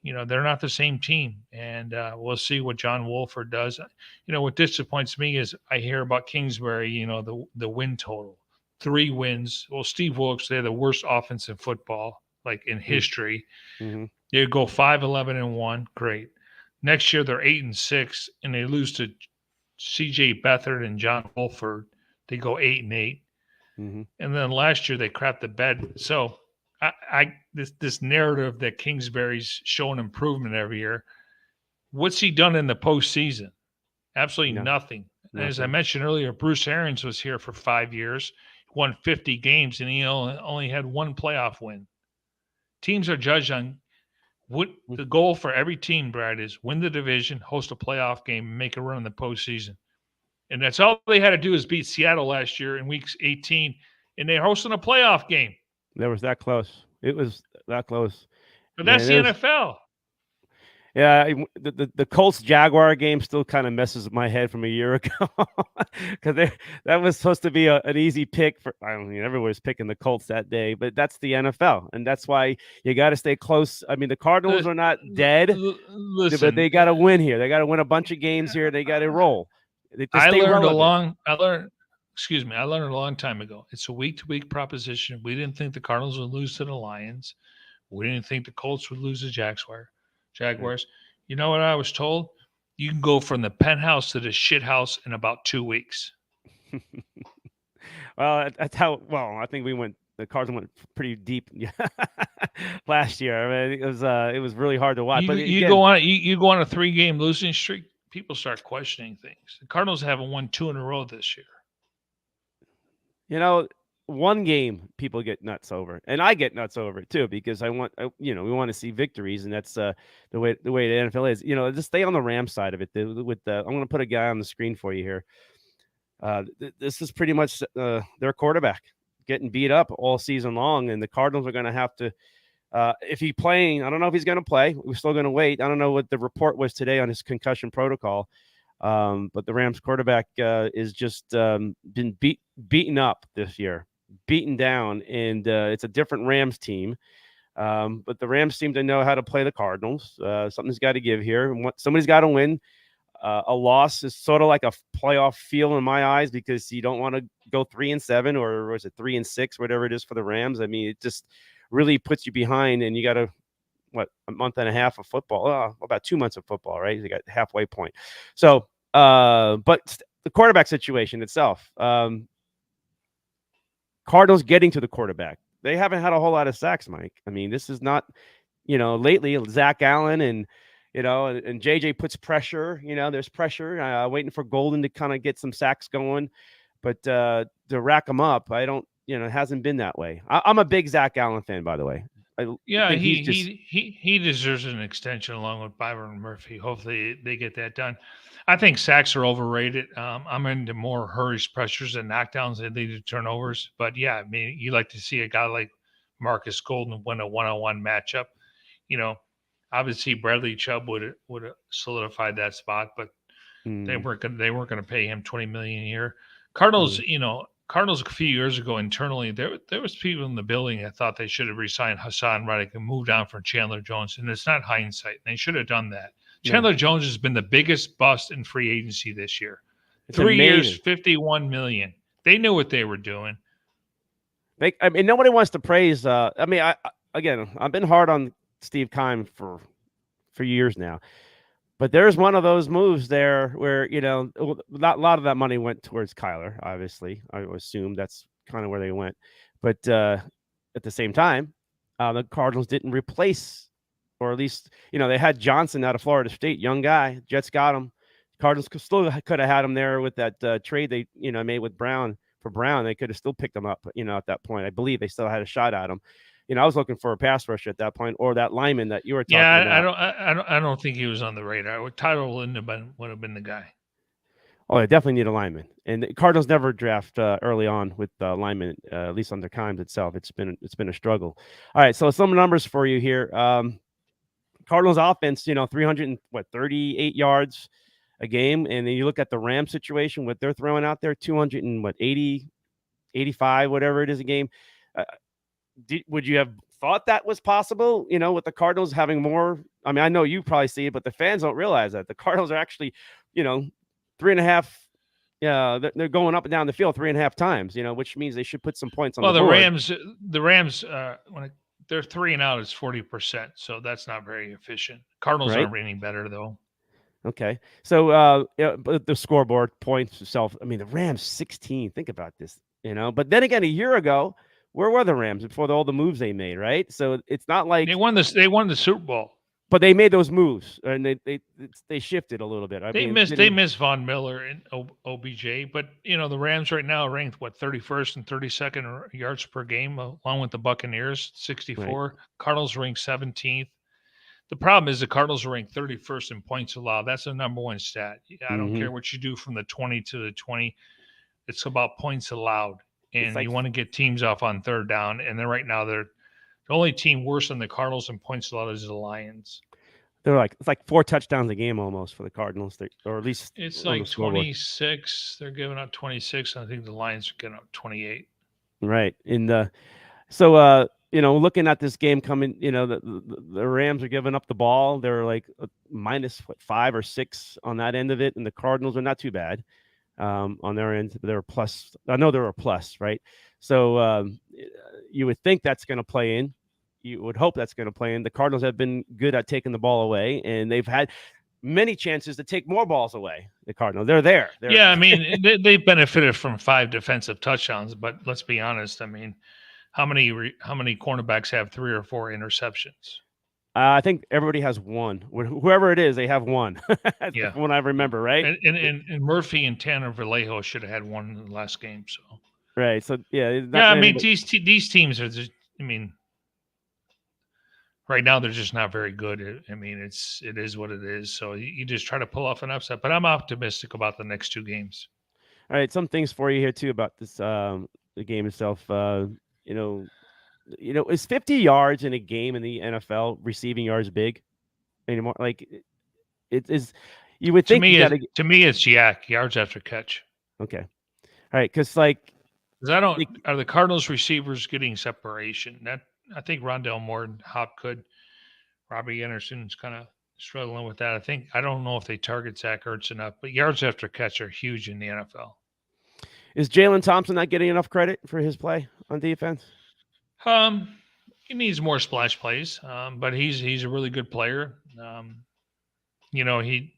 they're not the same team. And we'll see what John Wolford does. What disappoints me is I hear about Kingsbury. The win total, 3 wins. Well, Steve Wilkes, they're the worst offense in football, like in history. Mm-hmm. They go 5-11-1. Great. Next year they're 8-6, and they lose to C.J. Beathard and John Wolford. They go 8-8, mm-hmm. And then last year they crapped the bed. So this narrative that Kingsbury's showing improvement every year. What's he done in the postseason? Absolutely nothing. As I mentioned earlier, Bruce Arians was here for 5 years, won 50 games, and he only had 1 playoff win. Teams are judged on what the goal for every team, Brad, is win the division, host a playoff game, and make a run in the postseason. And that's all they had to do is beat Seattle last year in week 18, and they're hosting a playoff game. It was that close. It was that close. But that's the NFL. Yeah, the Colts Jaguar game still kind of messes with my head from a year ago because that was supposed to be an easy pick for. I mean, everyone was picking the Colts that day, but that's the NFL, and that's why you got to stay close. I mean, the Cardinals are not dead, but they got to win here. They got to win a bunch of games here. They got to roll. I learned a long time ago. It's a week-to-week proposition. We didn't think the Cardinals would lose to the Lions. We didn't think the Colts would lose to Jaguars. You know what I was told? You can go from the penthouse to the shit house in about 2 weeks. Well, that's how. Well, I think the Cardinals went pretty deep last year. I mean, it was really hard to watch. You go on a 3-game losing streak. People start questioning things. The Cardinals haven't won 2 in a row this year. one game people get nuts over, and I get nuts over it too because we want to see victories, and that's the way the NFL is. Just stay on the Rams side of it. I'm going to put a guy on the screen for you here. This is pretty much their quarterback getting beat up all season long, and the Cardinals are going to have to. If he's playing, I don't know if he's going to play. We're still going to wait. I don't know what the report was today on his concussion protocol. But the Rams quarterback is just been beaten up this year, beaten down, and it's a different Rams team. But the Rams seem to know how to play the Cardinals. Something's got to give here. Somebody's got to win. A loss is sort of like a playoff feel in my eyes because you don't want to go 3-7 or was it 3-6, whatever it is for the Rams. I mean, it just really puts you behind, and you got to a month and a half of football, about 2 months of football, right? You got halfway point. So, but the quarterback situation itself, Cardinals getting to the quarterback. They haven't had a whole lot of sacks, Mike. I mean, this is not, lately Zach Allen and JJ puts pressure, there's pressure, waiting for Golden to kind of get some sacks going, but to rack them up, I don't, it hasn't been that way. I'm a big Zach Allen fan, by the way. He deserves an extension along with Byron Murphy. Hopefully they get that done. I think sacks are overrated. I'm into more hurries, pressures, and knockdowns that lead to turnovers. But yeah, I mean, you like to see a guy like Marcus Golden win a one-on-one matchup. Obviously Bradley Chubb would have solidified that spot, but they weren't going to pay him $20 million a year. Cardinals, Cardinals a few years ago internally, there was people in the building that thought they should have re-signed Hassan Reddick and moved on from Chandler Jones, and it's not hindsight. They should have done that. Chandler Jones has been the biggest bust in free agency this year. It's 3 years, $51 million. They knew what they were doing. I mean, nobody wants to praise. I've been hard on Steve Keim for years now. But there's one of those moves there where, a lot of that money went towards Kyler, obviously. I assume that's kind of where they went. But at the same time, the Cardinals didn't replace, or at least, they had Johnson out of Florida State, young guy. Jets got him. Cardinals still could have had him there with that trade they, made with Brown. For Brown, they could have still picked him up, at that point. I believe they still had a shot at him. I was looking for a pass rusher at that point, or that lineman that you were talking about. I don't think he was on the radar. Tyler Lindemann would have been the guy. Oh, they definitely need a lineman, and the Cardinals never draft early on with linemen, at least under Kimes itself. It's been a struggle. All right, so some numbers for you here. Cardinals offense, 338 yards a game, and then you look at the Rams situation, what they're throwing out there, 280, 85, whatever it is a game. Would you have thought that was possible, with the Cardinals having more? I mean, I know you probably see it, but the fans don't realize that the Cardinals are actually, 3.5. Yeah, they're going up and down the field 3.5 times, which means they should put some points on the board. The Rams, when they're 3 and out, it's 40%, so that's not very efficient. Cardinals aren't any better though. Okay, so but the scoreboard points itself. I mean, the Rams 16. Think about this, But then again, a year ago, where were the Rams before all the moves they made, right? So it's not like they won the Super Bowl, but they made those moves and they shifted a little bit. They missed Von Miller and OBJ, but the Rams right now are ranked 31st and 32nd yards per game, along with the Buccaneers 64. Right. Cardinals ranked 17th. The problem is the Cardinals are ranked 31st in points allowed. That's the number one stat. I don't care what you do from the 20 to the 20. It's about points allowed. And you want to get teams off on third down. And then right now, they're the only team worse than the Cardinals in points allowed is the Lions. It's like 4 touchdowns a game almost for the Cardinals, or at least it's like 26. They're giving up 26. I think the Lions are giving up 28. Right. And so looking at this game coming, the Rams are giving up the ball. They're like minus 5 or 6 on that end of it, and the Cardinals are not too bad. On their end, they're plus. I know they're a plus, right? So you would think that's going to play in. You would hope that's going to play in. The Cardinals have been good at taking the ball away, and they've had many chances to take more balls away. The Cardinals, they're there. Yeah, I mean, they benefited from 5 defensive touchdowns, but let's be honest. I mean, how many cornerbacks have 3 or 4 interceptions? I think everybody has one. Whoever it is, they have one. That's the one I remember, right? And Murphy and Tanner Vallejo should have had one in the last game. So Right. So yeah, Yeah, not I many. mean these teams are just. I mean, right now they're just not very good. I mean, it is what it is. So you just try to pull off an upset. But I'm optimistic about the next two games. All right, some things for you here too about this the game itself. You know, is 50 yards in a game in the NFL receiving yards big anymore? Like it is. You would think you got to. To me, it's yak yards after catch. Okay. All right, because like. Because I don't are the Cardinals receivers getting separation? That I think Rondell Moore and Hop could. Robbie Anderson's kind of struggling with that. I don't know if they target Zach Ertz enough, but yards after catch are huge in the NFL. Is Jalen Thompson not getting enough credit for his play on defense? He needs more splash plays, but he's a really good player. You know, he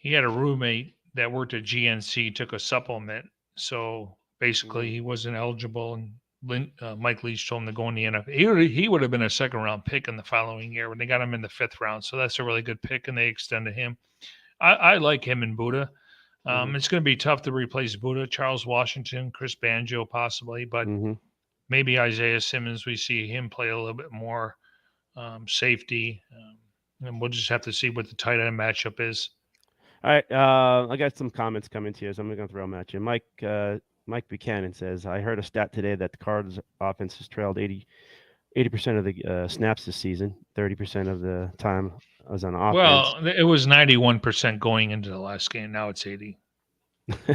had a roommate that worked at GNC, took a supplement, so basically he wasn't eligible, and Mike Leach told him to go in the NFL. He would have been a second round pick in the following year when they got him in the 5th round, so that's a really good pick, and they extended him. I like him and Buddha. It's going to be tough to replace Buddha, Charles Washington, Chris Banjo possibly, but maybe Isaiah Simmons. We see him play a little bit more safety, and we'll just have to see what the tight end matchup is. All right, I got some comments coming to you, so I'm going to throw them at you. Mike Buchanan says, I heard a stat today that the Cards offense has trailed 80% of the snaps this season. 30% of the time was on offense. Well, it was 91% going into the last game. Now it's 80.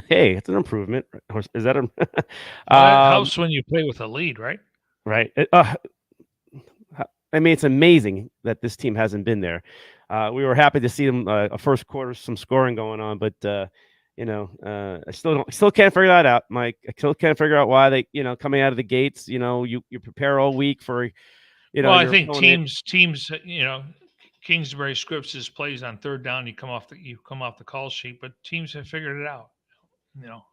Hey, it's an improvement. Is that a that helps when you play with a lead, right? Right. I mean, it's amazing that this team hasn't been there. We were happy to see them a first quarter, some scoring going on, but I still can't figure that out, Mike. I still can't figure out why they, coming out of the gates, you prepare all week for, Well, I think teams, Kingsbury scripts his plays on third down. You come off the call sheet, but teams have figured it out.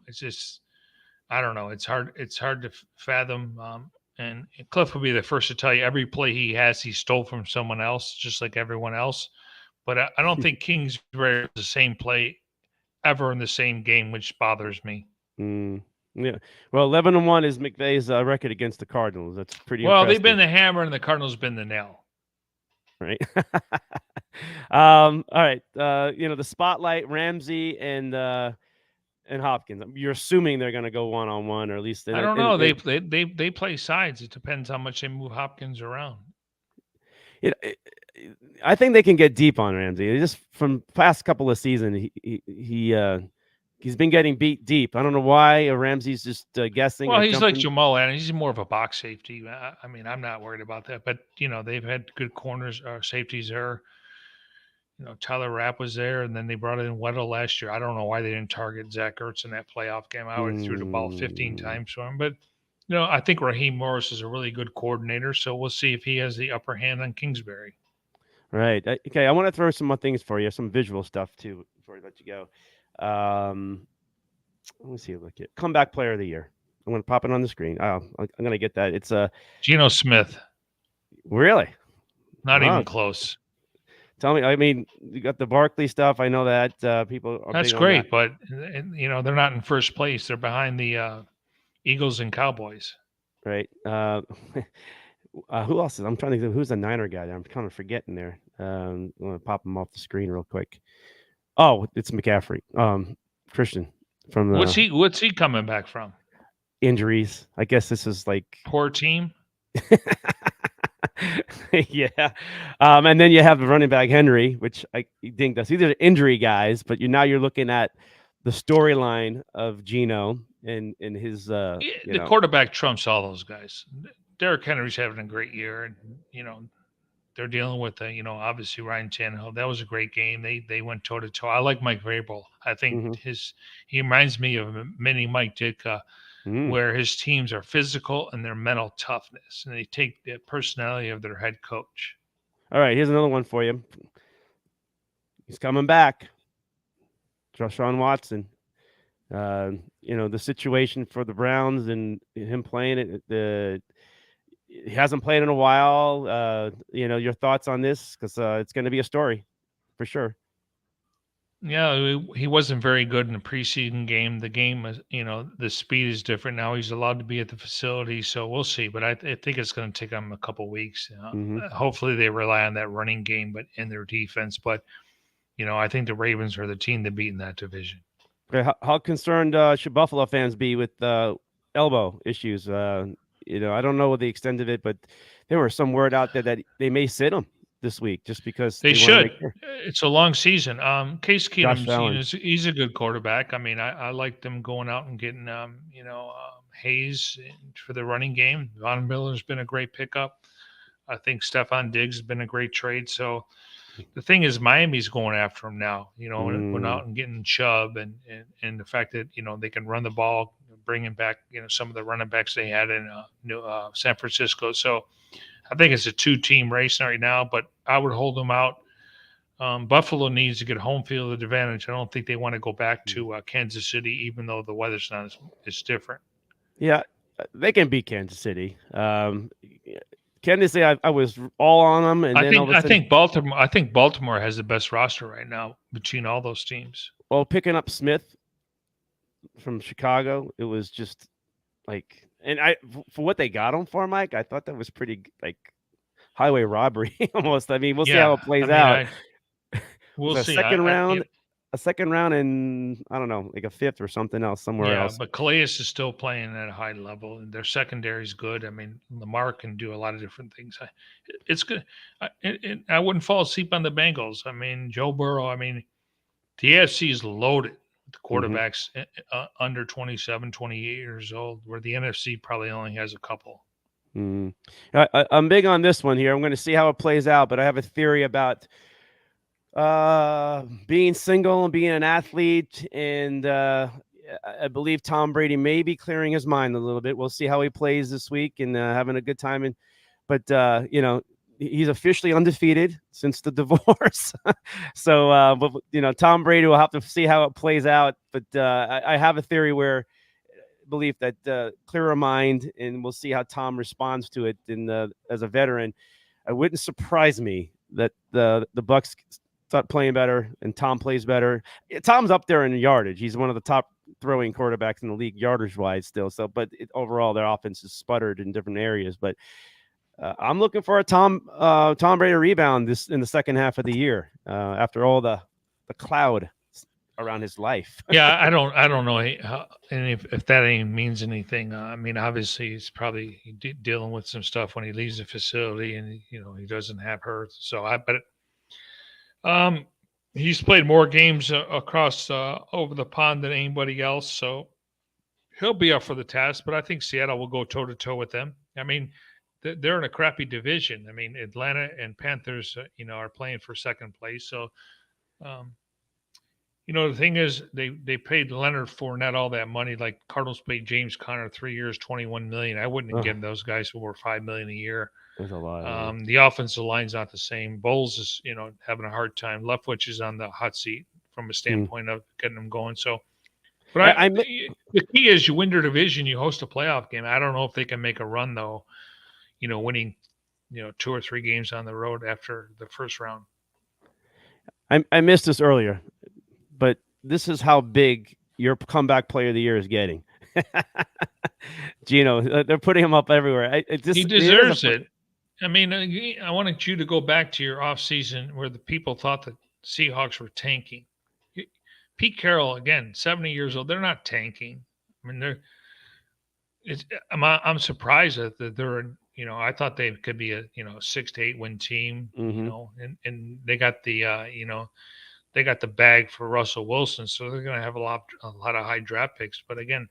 It's just, I don't know. It's hard to fathom. And Cliff will be the first to tell you every play he has, he stole from someone else, just like everyone else. But I don't think Kingsbury has the same play ever in the same game, which bothers me. Yeah. Well, 11-1 is McVay's record against the Cardinals. That's pretty well. Impressive. They've been the hammer, and the Cardinals been the nail. Right. All right. The spotlight, Ramsey and Hopkins. You're assuming they're going to go one-on-one, or at least I don't know. They play sides. It depends how much they move Hopkins around. I think they can get deep on Ramsey. Just from past couple of seasons, he's been getting beat deep. I don't know why. Ramsey's just guessing. Well, he's like Jamal Adams. He's more of a box safety. I mean, I'm not worried about that. But they've had good corners or safeties there. Tyler Rapp was there, and then they brought in Weddle last year. I don't know why they didn't target Zach Ertz in that playoff game. I would have threw the ball 15 times for him. But, I think Raheem Morris is a really good coordinator, so we'll see if he has the upper hand on Kingsbury. Right. Okay, I want to throw some more things for you, some visual stuff, too, before I let you go. Let me see. Look at comeback player of the year. I'm going to pop it on the screen. Oh, I'm going to get that. It's Geno Smith. Really? Not even close. Tell me, I mean, you got the Barkley stuff. I know that people are. That's great, but they're not in first place. They're behind the Eagles and Cowboys. Right. Who else is? I'm trying to think. Who's the Niner guy there? I'm kind of forgetting there. I'm going to pop him off the screen real quick. Oh, it's McCaffrey. Christian from the. What's he coming back from? Injuries. I guess this is like poor team. Yeah. And then you have the running back Henry, which I think that's either injury guys, but you're looking at the storyline of Geno and his the quarterback trumps all those guys. Derrick Henry's having a great year, and they're dealing with obviously Ryan Tannehill. That was a great game. They went toe to toe. I like Mike Vrabel. I think he reminds me of mini Mike Ditka. Where his teams are physical and their mental toughness, and they take the personality of their head coach. All right, here's another one for you. He's coming back. Deshaun Watson. The situation for the Browns and him playing it. He hasn't played in a while. Your thoughts on this? Because it's going to be a story for sure. Yeah, he wasn't very good in the preseason game. The game, the speed is different now. He's allowed to be at the facility, so we'll see. But I think it's going to take him a couple weeks. Hmm. Hopefully, they rely on that running game, but in their defense. But I think the Ravens are the team to beat in that division. Okay, how concerned should Buffalo fans be with elbow issues? I don't know the extent of it, but there was some word out there that they may sit him this week just because They they want to should. make sure. It's a long season. Case Josh Keenum's, Allen. he's a good quarterback. I mean, I like them going out and getting, Hayes for the running game. Von Miller's been a great pickup. I think Stephon Diggs has been a great trade. So the thing is, Miami's going after him now. Going Mm, out and getting Chubb and the fact that they can run the ball, bringing back some of the running backs they had in San Francisco. So I think it's a two-team race right now, but I would hold them out. Buffalo needs to get home field advantage. I don't think they want to go back to Kansas City, even though the weather's not as different. yeah, they can beat Kansas City. Kansas City, I was all on them, and I then all think of a I sudden, think Baltimore. I think Baltimore has the best roster right now between all those teams. well, picking up Smith from Chicago, it was just like, and for what they got him for, Mike, I thought that was pretty like highway robbery almost. I mean, we'll see how Yeah, it plays I mean, out. we'll A see. second round, a second round, and I don't know, like a fifth or something else somewhere Yeah, else. but Calais is still playing at a high level, and their secondary is good. I mean, Lamar can do a lot of different things. It's good. I wouldn't fall asleep on the Bengals. I mean, Joe Burrow. I mean, the AFC is loaded with the Hmm. quarterbacks under 27, 28 years old, where the NFC probably only has a couple. Mm. I'm big on this one here. I'm going to see how it plays out, but I have a theory about being single and being an athlete, and I believe Tom Brady may be clearing his mind a little bit. We'll see how he plays this week and having a good time. But he's officially undefeated since the divorce. So, but Tom Brady will have to see how it plays out. But I have a theory where belief that clearer mind, and we'll see how Tom responds to it. And as a veteran, it wouldn't surprise me that the Bucks start playing better and Tom plays better. Tom's up there in yardage. He's one of the top throwing quarterbacks in the league yardage wise still. So, but overall their offense is sputtered in different areas. But I'm looking for a Tom Brady rebound this in the second half of the year after all the cloud around his life. Yeah, I don't know and if that even means anything. I mean, obviously he's probably dealing with some stuff when he leaves the facility, and he doesn't have her. So but um, he's played more games across over the pond than anybody else, so he'll be up for the task. But I think Seattle will go toe to toe with them. I mean, they're in a crappy division. I mean, Atlanta and Panthers, are playing for second place. So, um, the thing is, they paid Leonard Fournette all that money. Like Cardinals paid James Conner 3 years, 21 million. I wouldn't have Oh, given those guys over 5 million a year. there's a lot of money. The offensive line's not the same. Bowles is, having a hard time. Leftwich is on the hot seat from a standpoint of getting them going. So, but I the key is you win your division, you host a playoff game. I don't know if they can make a run though. Winning, 2 or 3 games on the road after the first round. I missed this earlier, but this is how big your comeback player of the year is getting. Gino, they're putting him up everywhere. He deserves it. I mean, I wanted you to go back to your offseason where the people thought that Seahawks were tanking. Pete Carroll, again, 70 years old. They're not tanking. I mean, I'm surprised that they're, I thought they could be a, 6 to 8 win team, and they got the, they got the bag for Russell Wilson. So they're going to have a lot of high draft picks. But again,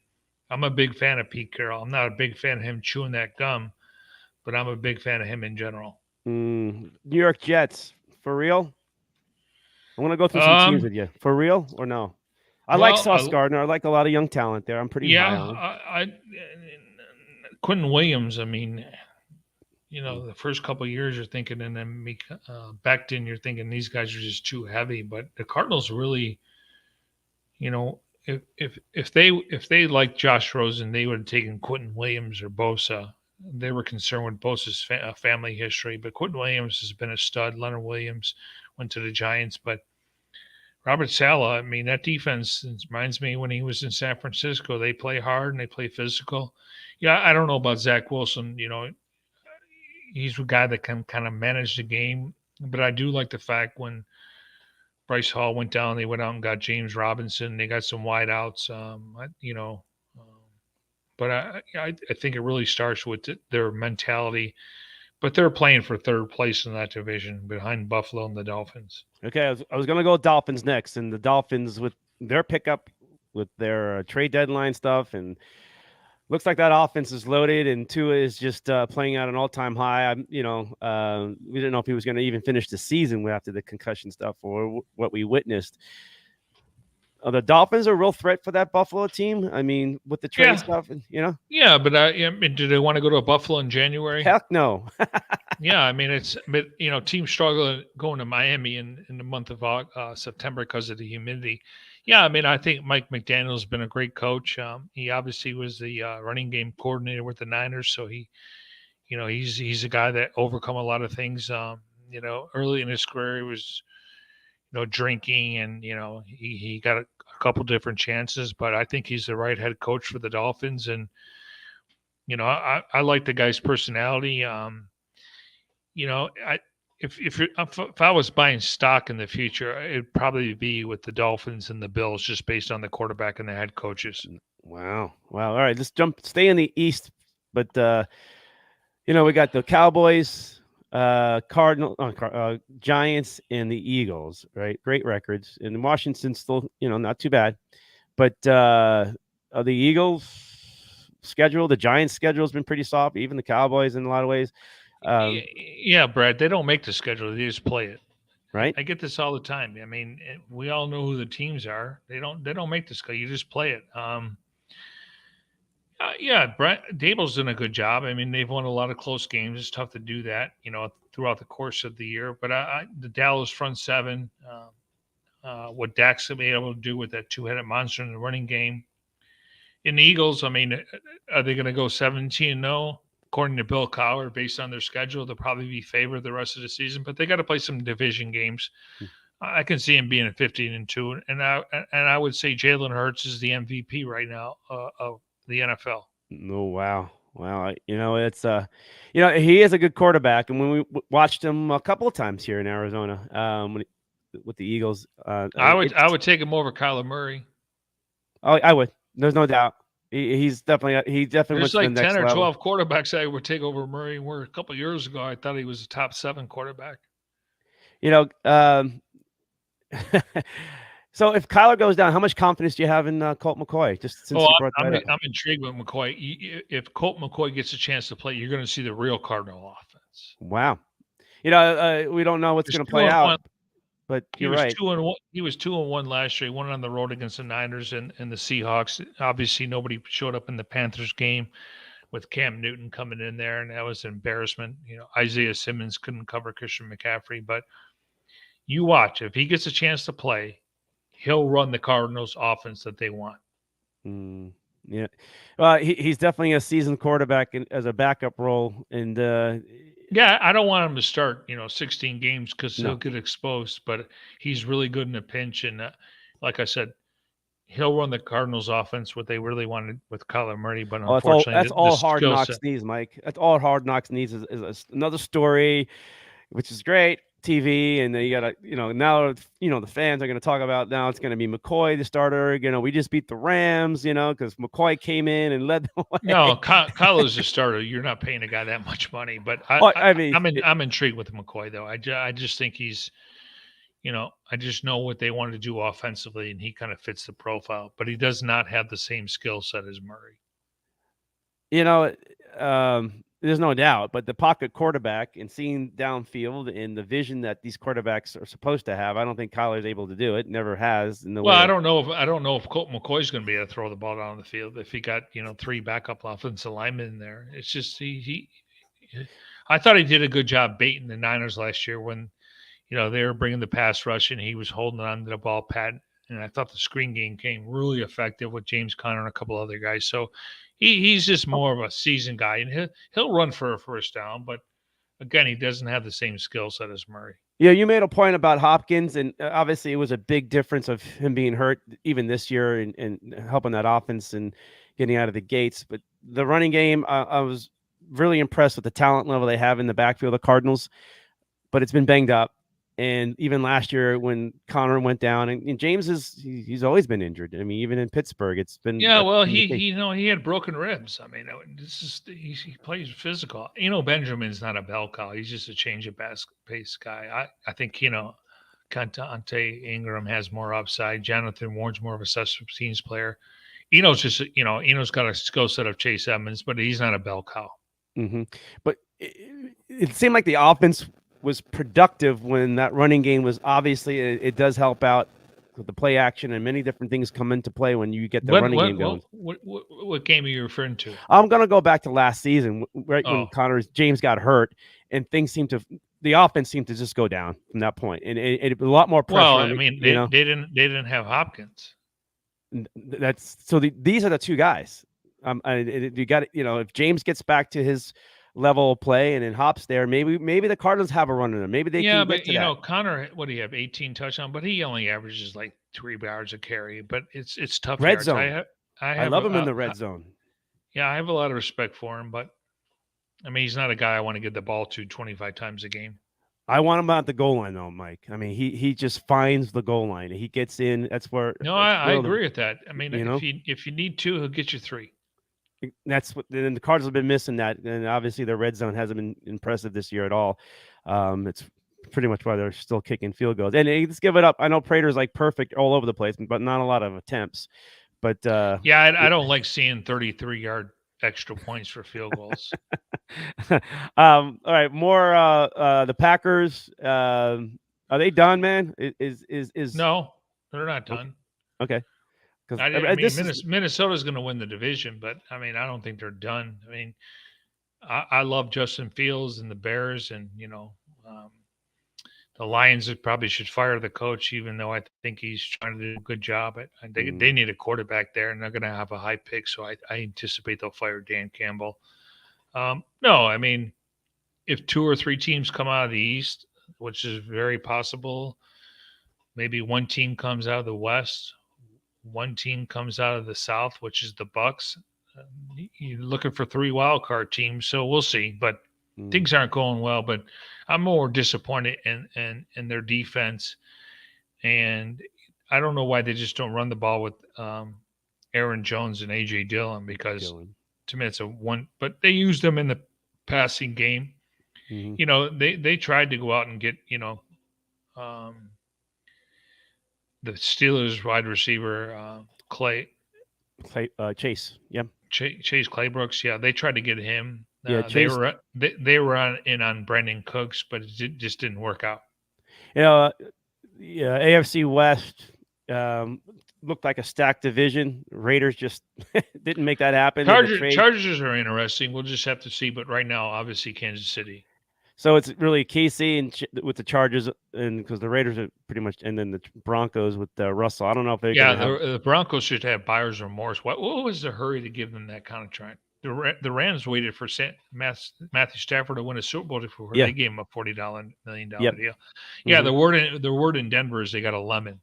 I'm a big fan of Pete Carroll. I'm not a big fan of him chewing that gum, but I'm a big fan of him in general. New York Jets, for real? I want to go through some teams with you. For real or no? I like Sauce Gardner. I like a lot of young talent there. I'm pretty high on him. Quentin Williams, I mean, the first couple of years you're thinking, and then back then you're thinking these guys are just too heavy. But the Cardinals really, if they like Josh Rosen, they would have taken Quentin Williams or Bosa. They were concerned with Bosa's family history, but Quentin Williams has been a stud. Leonard Williams went to the Giants, but Robert Saleh, I mean, that defense reminds me when he was in San Francisco. They play hard and they play physical. Yeah, I don't know about Zach Wilson. He's a guy that can kind of manage the game, but I do like the fact when Bryce Hall went down, they went out and got James Robinson. They got some wideouts. But I think it really starts with their mentality. But they're playing for third place in that division behind Buffalo and the Dolphins. Okay, I was going to go Dolphins next, and the Dolphins with their pickup, with their trade deadline stuff, and looks like that offense is loaded, and Tua is just playing at an all-time high. We didn't know if he was going to even finish the season after the concussion stuff or what we witnessed. The Dolphins are a real threat for that Buffalo team. I mean, with the trade stuff, Yeah, but do they want to go to Buffalo in January? Heck no. Yeah, I mean, teams struggle going to Miami in the month of September because of the humidity. Yeah, I mean, I think Mike McDaniel's been a great coach. He obviously was the running game coordinator with the Niners, so he's a guy that overcome a lot of things. Early in his career, he was drinking, and he got a couple different chances, but I think he's the right head coach for the Dolphins, and I like the guy's personality. If I was buying stock in the future, it'd probably be with the Dolphins and the Bills, just based on the quarterback and the head coaches. Wow. All right, let's stay in the East, but we got the Cowboys, Cardinals, Giants, and the Eagles, right? Great records. And Washington's still, not too bad. But the Eagles schedule, the Giants schedule has been pretty soft, even the Cowboys in a lot of ways. Yeah, Brad, they don't make the schedule. They just play it. Right. I get this all the time. I mean, we all know who the teams are. They don't make the schedule. You just play it. Brett Dable's done a good job. I mean, they've won a lot of close games. It's tough to do that, throughout the course of the year. But the Dallas front seven, what Dak's been able to do with that two-headed monster in the running game. In the Eagles, I mean, are they going to go 17-0? According to Bill Cowher, based on their schedule, they'll probably be favored the rest of the season. But they got to play some division games. I can see him being at 15-2, and I would say Jalen Hurts is the MVP right now of the NFL. Oh, wow. It's he is a good quarterback, and when we watched him a couple of times here in Arizona, with the Eagles, I would take him over Kyler Murray. Oh, I would. There's no doubt. He definitely There's went to the like next 10 or level. 12 quarterbacks I would take over Murray. Where a couple of years ago, I thought he was a top 7 quarterback. So if Kyler goes down, how much confidence do you have in Colt McCoy? Just since you brought that up. I'm intrigued with McCoy. If Colt McCoy gets a chance to play, you're going to see the real Cardinal offense. Wow. We don't know what's going to play out. But you're right. He was 2-1 last year. He won on the road against the Niners and the Seahawks. Obviously, nobody showed up in the Panthers game with Cam Newton coming in there, and that was an embarrassment. Isaiah Simmons couldn't cover Christian McCaffrey. But you watch. If he gets a chance to play, he'll run the Cardinals' offense that they want. Yeah. Well, he's definitely a seasoned quarterback as a backup role. And I don't want him to start, 16 games because he'll get exposed. But he's really good in a pinch. And like I said, he'll run the Cardinals' offense, what they really wanted with Kyler Murray. But unfortunately, that's all Hard Knocks needs, Mike. That's all Hard Knocks needs is another story, which is great. TV, and you gotta, now, the fans are gonna talk about, now it's gonna be McCoy the starter. We just beat the Rams, because McCoy came in and led the way. No, Kyler's the starter. You're not paying a guy that much money, but I'm intrigued with McCoy though. I just think he's, I just know what they want to do offensively, and he kind of fits the profile, but he does not have the same skill set as Murray. There's no doubt, but the pocket quarterback and seeing downfield and the vision that these quarterbacks are supposed to have, I don't think Kyler's able to do it. Never has. I don't know if Colt McCoy's going to be able to throw the ball down the field if he got 3 backup offensive linemen in there. It's just I thought he did a good job baiting the Niners last year when they were bringing the pass rush and he was holding on to the ball pat. And I thought the screen game came really effective with James Conner and a couple other guys. So he's just more of a seasoned guy, and he'll run for a first down. But again, he doesn't have the same skill set as Murray. Yeah, you made a point about Hopkins, and obviously it was a big difference of him being hurt even this year and helping that offense and getting out of the gates. But the running game, I was really impressed with the talent level they have in the backfield of the Cardinals, but it's been banged up. And even last year when Connor went down, and James he's always been injured. I mean, even in Pittsburgh, Yeah, that's well, been the case. he had broken ribs. I mean, this is he plays physical. Benjamin's not a bell cow. He's just a change of pace guy. I think Cantante Ingram has more upside. Jonathan Warren's more of a special teams player. Eno's got a skill set of Chase Edmonds, but he's not a bell cow. Mm-hmm. But it seemed like the offense was productive when that running game was obviously it does help out with the play action and many different things come into play when you get the running game going. What game are you referring to? I'm gonna go back to last season, right when James got hurt, and the offense seemed to just go down from that point, and it a lot more pressure. Well, I mean, they didn't have Hopkins. These are the two guys. You got if James gets back to his level of play and then Hop's there, maybe the Cardinals have a run in them. Maybe they can get to that. Connor, what do you have? 18 touchdowns, but he only averages like 3 yards a carry. But it's tough. Red zone. I love him in the red zone. Yeah, I have a lot of respect for him, but I mean, he's not a guy I want to get the ball to 25 times a game. I want him at the goal line, though, Mike. I mean, he just finds the goal line. He gets in. That's where. No, I agree with that. I mean, if you need 2, he'll get you 3. That's what. Then the Cardinals have been missing that, and obviously their red zone hasn't been impressive this year at all. It's pretty much why they're still kicking field goals. And let's give it up. I know Prater's like perfect all over the place, but not a lot of attempts. But I don't like seeing 33-yard extra points for field goals. All right, more the Packers. Are they done, man? Is No, they're not done. Okay. I mean, Minnesota's going to win the division, but I mean, I don't think they're done. I mean, I love Justin Fields and the Bears, and the Lions probably should fire the coach, even though I think he's trying to do a good job. They need a quarterback there, and they're going to have a high pick, so I anticipate they'll fire Dan Campbell. No, I mean, if 2 or 3 teams come out of the East, which is very possible, maybe one team comes out of the West, one team comes out of the South, which is the Bucks. You're looking for 3 wild card teams, so we'll see. But things aren't going well. But I'm more disappointed in their defense, and I don't know why they just don't run the ball with Aaron Jones and AJ Dillon, because to me it's a one. But they used them in the passing game. Mm-hmm. They tried to go out and get the Steelers wide receiver Chase, yeah, Chase Claybrooks. Yeah, they tried to get him. Yeah, they were in on Brandon Cooks, but it just didn't work out. AFC West looked like a stacked division. Raiders just didn't make that happen. Chargers are interesting. We'll just have to see. But right now, obviously, Kansas City. So it's really KC and with the Chargers, and because the Raiders are pretty much, and then the Broncos with Russell. I don't know if they. The Broncos should have buyer's remorse. What was the hurry to give them that contract? The Rams waited for Matthew Stafford to win a Super Bowl before they gave him a $40 million deal. Yeah, mm-hmm. the word in Denver is they got a lemon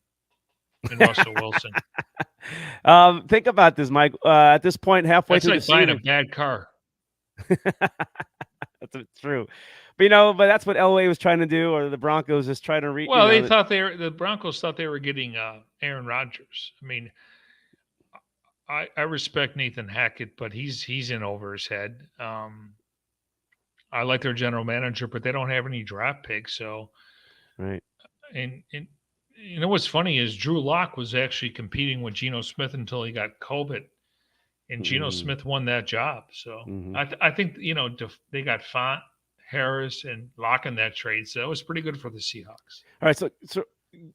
in Russell Wilson. Think about this, Mike. At this point, halfway through the season, buying a bad car. That's true. But that's what Elway was trying to do, or the Broncos is trying to reach. Well, the Broncos thought they were getting Aaron Rodgers. I mean, I respect Nathan Hackett, but he's in over his head. I like their general manager, but they don't have any draft picks. So, right. And what's funny is Drew Lock was actually competing with Geno Smith until he got COVID, and Geno Smith won that job. So I think they got Font, Harris, and Lock in that trade. So that was pretty good for the Seahawks. All right, so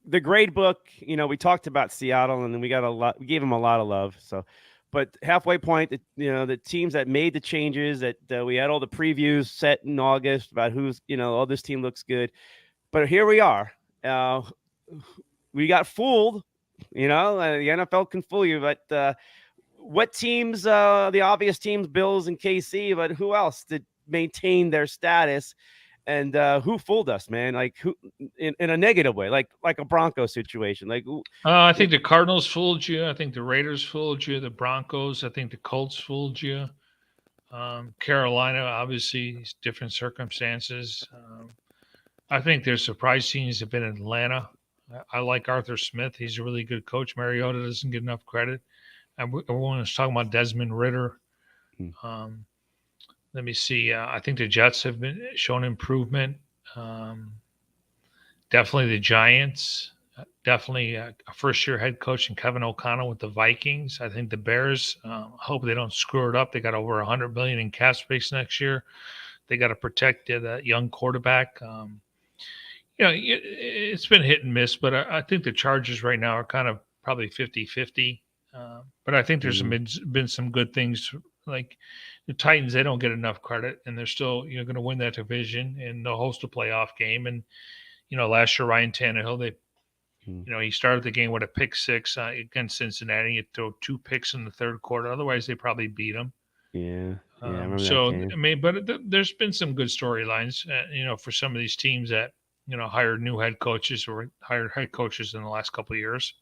the grade book, we talked about Seattle, and then we gave them a lot of love. So, but halfway point, the teams that made the changes that we had all the previews set in August about who's, this team looks good. But here we are. We got fooled, the NFL can fool you, but what teams, the obvious teams, Bills and KC, but who else did maintain their status? And who fooled us, man? Like who in a negative way, like a Bronco situation. Like I think the Cardinals fooled you. I think the Raiders fooled you. The Broncos. I think the Colts fooled you. Carolina, obviously, different circumstances. I think their surprise teams have been Atlanta. I like Arthur Smith. He's a really good coach. Mariota doesn't get enough credit. Everyone was talking about Desmond Ritter. Hmm. Um, let me see. I think the Jets have been shown improvement. Um, Definitely the Giants. Definitely a first-year head coach in Kevin O'Connell with the Vikings. I think the Bears. Hope they don't screw it up. They got over $100 million in cap space next year. They got to protect that young quarterback. It's been hit and miss, but I think the Chargers right now are kind of probably 50-50. But I think there's been some good things, like the Titans. They don't get enough credit, and they're still going to win that division, and they'll host a playoff game. And last year Ryan Tannehill, he started the game with a pick six against Cincinnati. He threw 2 picks in the third quarter. Otherwise, they probably beat him. Yeah, I remember that So game. I mean, but there's been some good storylines, for some of these teams that hired new head coaches or hired head coaches in the last couple of years.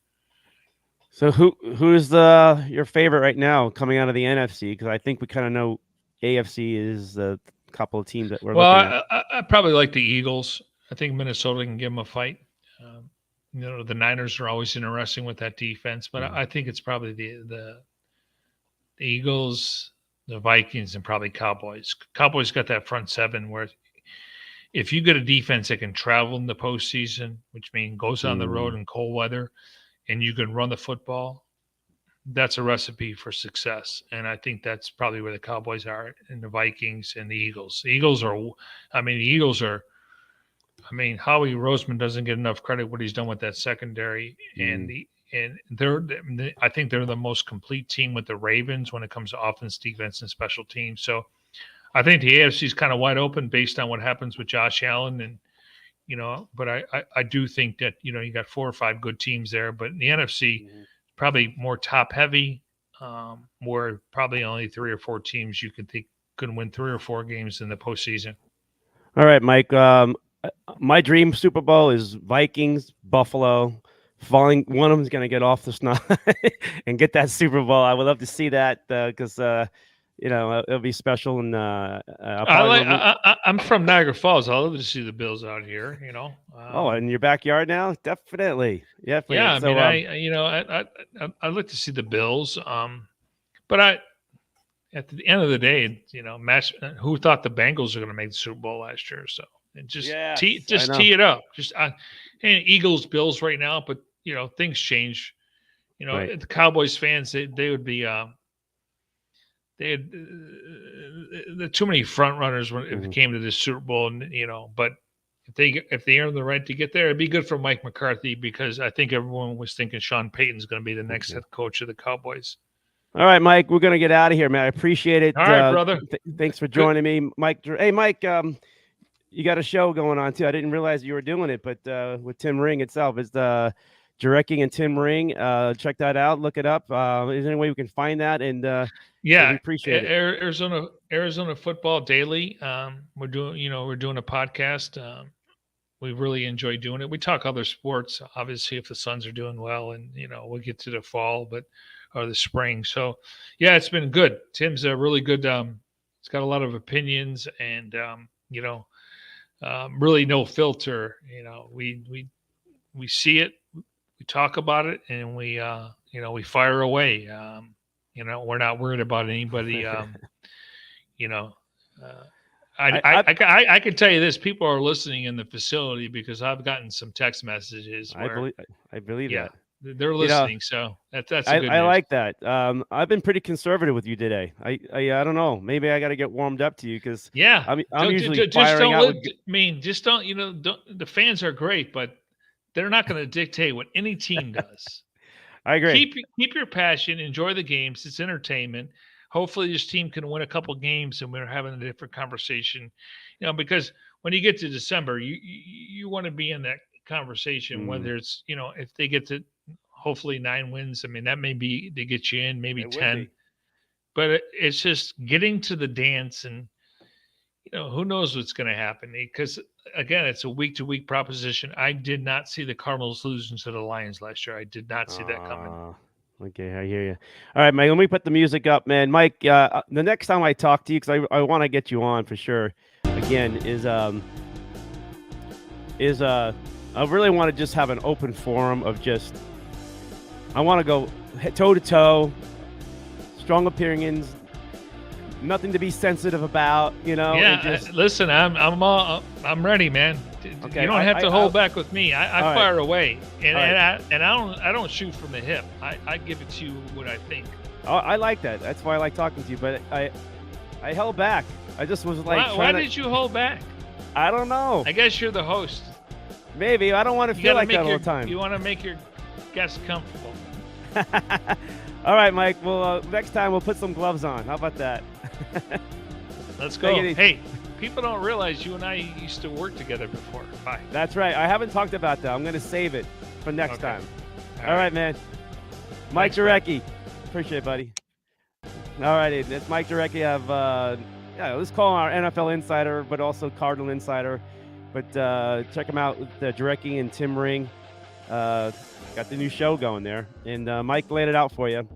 So who's your favorite right now coming out of the NFC? Because I think we kind of know AFC is the couple of teams that we're Well, looking at. I probably like the Eagles. I think Minnesota can give them a fight. The Niners are always interesting with that defense, but I think it's probably the Eagles, the Vikings, and probably Cowboys. Cowboys got that front seven where if you get a defense that can travel in the postseason, which means goes on the road in cold weather, and you can run the football, that's a recipe for success. And I think that's probably where the Cowboys are, and the Vikings and the Eagles. The Eagles are, Howie Roseman doesn't get enough credit what he's done with that secondary, and I think they're the most complete team with the Ravens when it comes to offense, defense, and special teams. So I think the AFC is kind of wide open based on what happens with Josh Allen, and but I do think that you got 4 or 5 good teams there, but in the NFC probably more top heavy, where probably only 3 or 4 teams you can think could win 3 or 4 games in the postseason. All right, Mike. My dream Super Bowl is Vikings, Buffalo. Falling, one of them's going to get off the snot and get that Super Bowl. I would love to see that because it'll be special. And I'm from Niagara Falls. I love to see the Bills out here. In your backyard now, definitely. Yeah, So, I like to see the Bills. But at the end of the day, who thought the Bengals were going to make the Super Bowl last year? So just tee it up. Eagles, Bills right now, but things change. The Cowboys fans, they would be they had too many front runners when it came to this Super Bowl, and but if they earn the right to get there, it'd be good for Mike McCarthy, because I think everyone was thinking Sean Payton's going to be the next head coach of the Cowboys. All right, Mike, we're going to get out of here, man. I appreciate it. All right, brother. Thanks for joining me, Mike. Hey, Mike, you got a show going on too. I didn't realize you were doing it, but with Tim Ring itself, it's the Jarecki and Tim Ring. Check that out. Look it up. Is there any way we can find that? And we appreciate it. Arizona Football Daily. We're doing a podcast. We really enjoy doing it. We talk other sports, obviously, if the Suns are doing well, and we'll get to the fall, or the spring. So yeah, it's been good. Tim's a really good. He's got a lot of opinions, and really no filter. We see it, we talk about it, and we fire away. We're not worried about anybody. I can tell you this: people are listening in the facility, because I've gotten some text messages. I believe that. They're listening, so that's a good news. I like that. I've been pretty conservative with you today. I don't know. Maybe I got to get warmed up to you, because I'm usually firing out. Just don't. The fans are great, but they're not going to dictate what any team does. I agree. Keep your passion. Enjoy the games. It's entertainment. Hopefully, this team can win a couple games, and we're having a different conversation. Because when you get to December, you want to be in that conversation. Whether it's if they get to hopefully 9 wins, I mean, that may be to get you in, maybe 10. But it's just getting to the dance, and who knows what's going to happen? Because again, it's a week-to-week proposition. I did not see the Cardinals losing to the Lions last year. I did not see that coming. Okay, I hear you. All right, Mike, let me put the music up, man. Mike, the next time I talk to you, because I want to get you on for sure, again, I really want to just have an open forum of just, I want to go toe-to-toe, strong opinions, nothing to be sensitive about, Yeah, listen, I'm ready, man. Okay, you don't have to hold back with me. I fire away, and I don't shoot from the hip. I give it to you what I think. Oh, I like that. That's why I like talking to you. But I held back. I just was like, why did you hold back? I don't know. I guess you're the host. Maybe I don't want to feel like that all the time. You want to make your guests comfortable. All right, Mike. Well, next time we'll put some gloves on. How about that? Let's go. Hey, people don't realize you and I used to work together before. Bye. That's right. I haven't talked about that. I'm going to save it for next time. All right, man. Mike Jurecki. Appreciate it, buddy. All righty. That's Mike Jurecki of, let's call him our NFL insider, but also Cardinal insider. But check him out with Jurecki and Tim Ring. Got the new show going there. And Mike laid it out for you.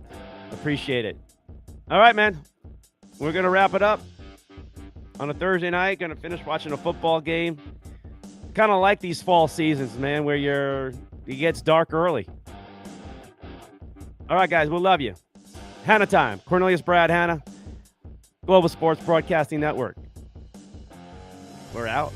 Appreciate it. All right, man. We're going to wrap it up on a Thursday night. Going to finish watching a football game. Kind of like these fall seasons, man, where it gets dark early. All right, guys. We'll love you. Hanna time. Cornelius Brad Hanna. Global Sports Broadcasting Network. We're out.